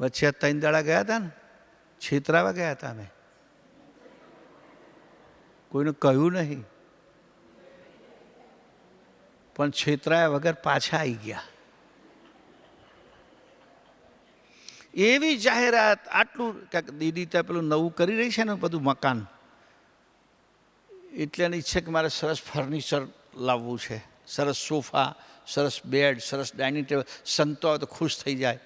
વચ્ચે 3 દાડા ગયા હતા ને, છેતરાવા ગયા હતા અમે. કોઈને કહ્યું નહીં, પણ છેતરાયા વગર પાછા આવી ગયા. એવી જાહેરાત, આટલું દીદી ત્યાં પેલું નવું કરી રહી છે ને બધું મકાન, એટલે એની ઈચ્છે કે મારે સરસ ફર્નિચર લાવવું છે, સરસ સોફા, સરસ બેડ, સરસ ડાઇનિંગ ટેબલ. સંતો આવે તો ખુશ થઈ જાય.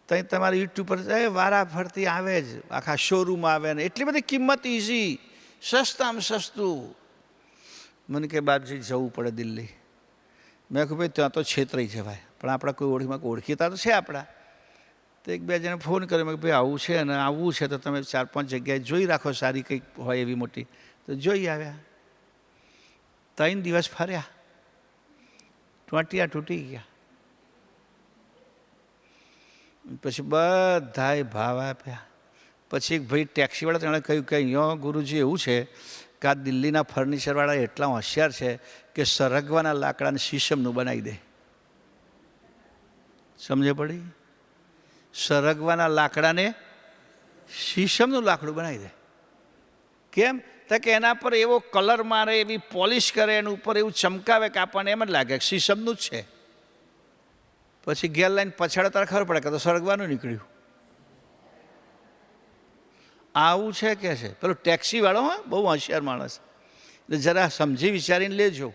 ત્યાં તમારે યુટ્યુબ પર વારા ફરતી આવે જ, આખા શોરૂમ આવે ને એટલી બધી કિંમત, ઇઝી, સસ્તામાં સસ્તું. મને કે બાપજી જવું પડે દિલ્હી. મેં કહ્યું ભાઈ ત્યાં તો છેતરાઈ જવાય, પણ આપણા કોઈ ઓળખીતા તો છે આપણા. તો એક બે જણે ફોન કર્યો, મેં ભાઈ આવું છે અને આવવું છે તો તમે 4-5 જગ્યાએ જોઈ રાખો, સારી કંઈક હોય એવી મોટી. તો જોઈ આવ્યા. 3 દિવસ ફર્યા, ટોટિયા તૂટી ગયા. પછી બધાએ ભાવ આપ્યા. પછી એક ભાઈ ટેક્સીવાળા તેણે કહ્યું કે અહીંયા ગુરુજી એવું છે કે આ દિલ્હીના ફર્નિચરવાળા એટલા હોશિયાર છે કે સરગવાના લાકડાને શીશમનું બનાવી દે. સમજે પડી? સરગવાના લાકડાને શીશમનું લાકડું બનાવી દે. કેમ? તો કે એના પર એવો કલર મારે, એવી પોલિશ કરે, એના ઉપર એવું ચમકાવે કે આપણને એમ જ લાગે કે શીશમનું જ છે. પછી ઘેર લાઈને પછાડે તારે ખબર પડે કે તો સરગવાનું નીકળ્યું. આવું છે કે છે પેલો ટેક્સીવાળો, હા, બહુ હોશિયાર માણસ, એટલે જરા સમજી વિચારીને લેજો.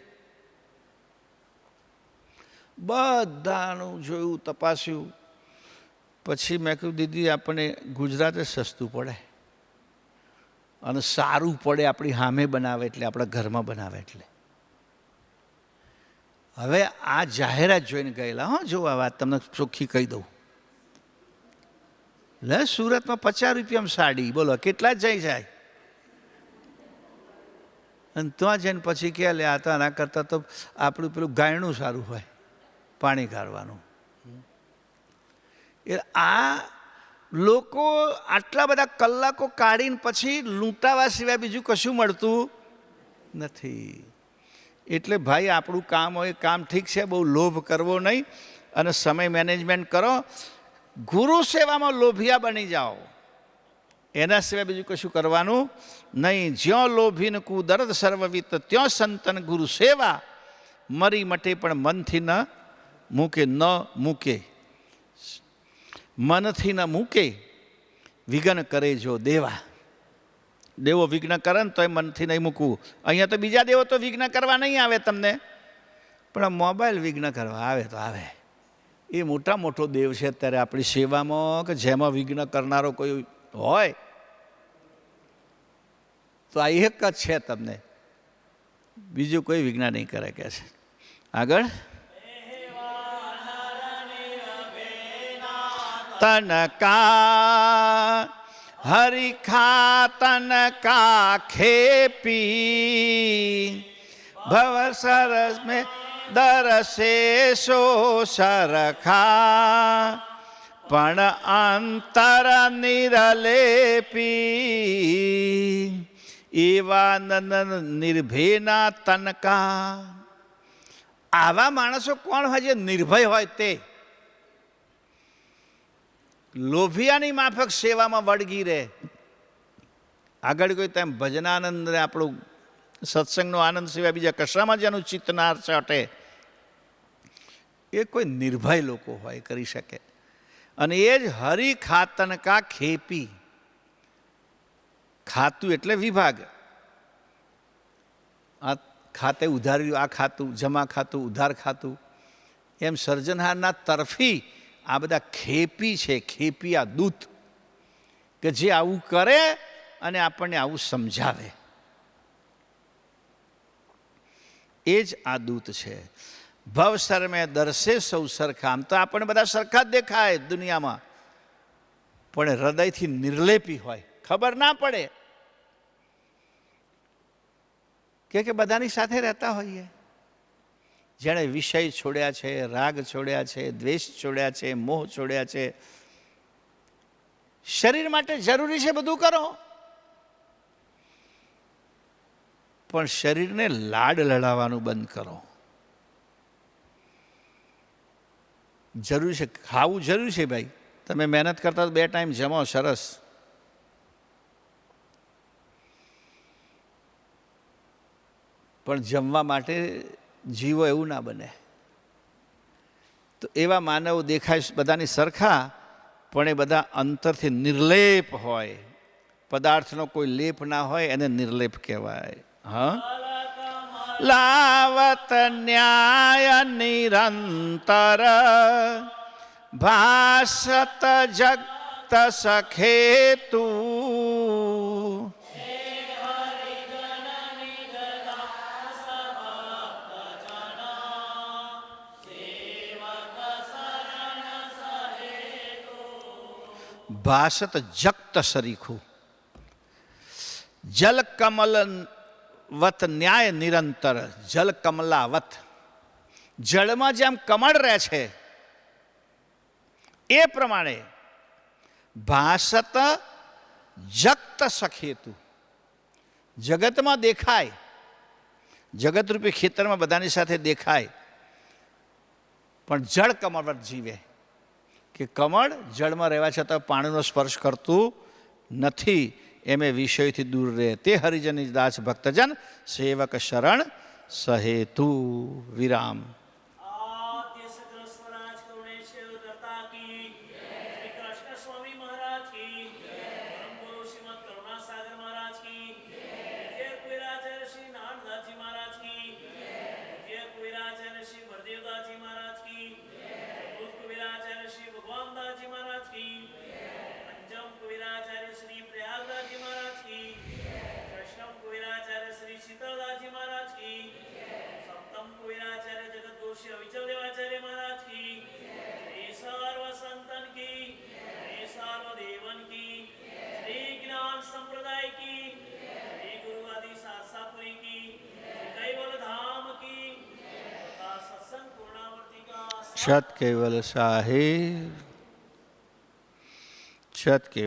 બધાનું જોયું, તપાસ્યું. પછી મેં કહ્યું દીદી આપણને ગુજરાત જ સસ્તું પડે અને સારું પડે, આપણી સામે બનાવે એટલે, આપણા ઘરમાં બનાવે એટલે. હવે આ જાહેરાત જોઈને ગયેલા, હા, જો આ વાત તમને ચોખ્ખી કહી દઉં. લે સુરતમાં 50 રૂપિયામાં સાડી, બોલો કેટલા જ જાય. અને ત્યાં જઈને પછી કે લે આ તો આના કરતાં તો આપણું પેલું ગાયણું સારું હોય, પાણી કાઢવાનું. એ આ લોકો આટલા બધા કલાકો કાઢીને પછી લૂંટાવા સિવાય બીજું કશું મળતું નથી. એટલે ભાઈ આપણું કામ હોય, કામ ઠીક છે, બહુ લોભ કરવો નહીં અને સમય મેનેજમેન્ટ કરો. ગુરુ સેવામાં લોભિયા બની જાઓ, એના સિવાય બીજું કશું કરવાનું નહીં. જ્યાં લોભીને કુદરદ સર્વવિત, ત્યાં સંતન ગુરુ સેવા. મરી મટે પણ મનથી ન મૂકે, ન મૂકે, મનથી ન મૂકે, વિઘ્ન કરે જો દેવા. દેવો વિઘ્ન કરે ને તો એ મનથી નહીં મૂકવું. અહીંયા તો બીજા દેવો તો વિઘ્ન કરવા નહીં આવે તમને, પણ મોબાઈલ વિઘ્ન કરવા આવે તો આવે. એ મોટા મોટો દેવ છે અત્યારે આપણી સેવામાં, કે જેમાં વિઘ્ન કરનારો કોઈ હોય તો આ એક જ છે તમને, બીજું કોઈ વિઘ્ન નહીં કરે કે છે. આગળ તનકા હરિખા તનકા ખેપી ભવ સરસ મેં દરસે સો સરખા પણ અંતર નિરલેપી એવા નિર્ભયના તનકા. આવા માણસો કોણ હોય જે નિર્ભય હોય? તે લોભિયાની માફક સેવામાં વળગી રહે. આગળ કોઈ તેમ ભજનાનંદ ને આપણું સત્સંગનો આનંદ સિવાય બીજા કશામાં જેનું ચિત્ત ના ચાટે, એ કોઈ નિર્ભય લોકો હોય, કરી શકે. અને એ જ હરિ ખાતનકા ખેપી. ખાતું એટલે વિભાગ. આ ખાતે ઉધાર્યું, આ ખાતું જમા ખાતું, ઉધાર ખાતું, એમ સર્જનહારના તરફી આ બધા ખેપી છે. ખેપી આ દૂત કે જે આવું કરે અને આપણને આવું સમજાવે, એ જ આ દૂત છે. ભવસર મેં દર્શે સૌ સરખા. આમ તો આપણને બધા સરખા જ દેખાય દુનિયામાં, પણ હૃદયથી નિર્લેપી હોય, ખબર ના પડે કે બધાની સાથે રહેતા હોઈએ. જેણે વિષય છોડ્યા છે, રાગ છોડ્યા છે, દ્વેષ છોડ્યા છે, મોહ છોડ્યા છે. શરીર માટે જરૂરી છે બધું કરો, પણ શરીરને લાડ લડાવવાનું બંધ કરો. જરૂરી છે, ખાવું જરૂરી છે ભાઈ. તમે મહેનત કરતા 2 ટાઈમ જમો, સરસ, પણ જમવા માટે જીવો એવું ના બને. તો એવા માનવો દેખાય બધાની સરખા, પણ એ બધા અંતરથી નિર્લેપ હોય, પદાર્થનો કોઈ લેપ ના હોય, એને નિર્લેપ કહેવાય. હા, લાવત ન્યાય નિરંતર ભાસત જગત સખેતુ ભાસત જગત સરીખું. જલ કમલ વત ન્યાય નિરંતર, જલ કમલાવત, જળમાં જેમ કમળ રહે છે એ પ્રમાણે ભાસત જગત સખેતુ, જગતમાં દેખાય, જગતરૂપી ખેતરમાં બધાની સાથે દેખાય, પણ જળ કમળવત જીવે. કે કમળ જળમાં રહેવા છતાં પાણીનો સ્પર્શ કરતું નથી, એમે વિષયથી દૂર રહે. તે હરિજનની દાસ ભક્તજન સેવક શરણ સહેતુ. વિરામ. સત કેવલ સાહેબ, સત કેવલ.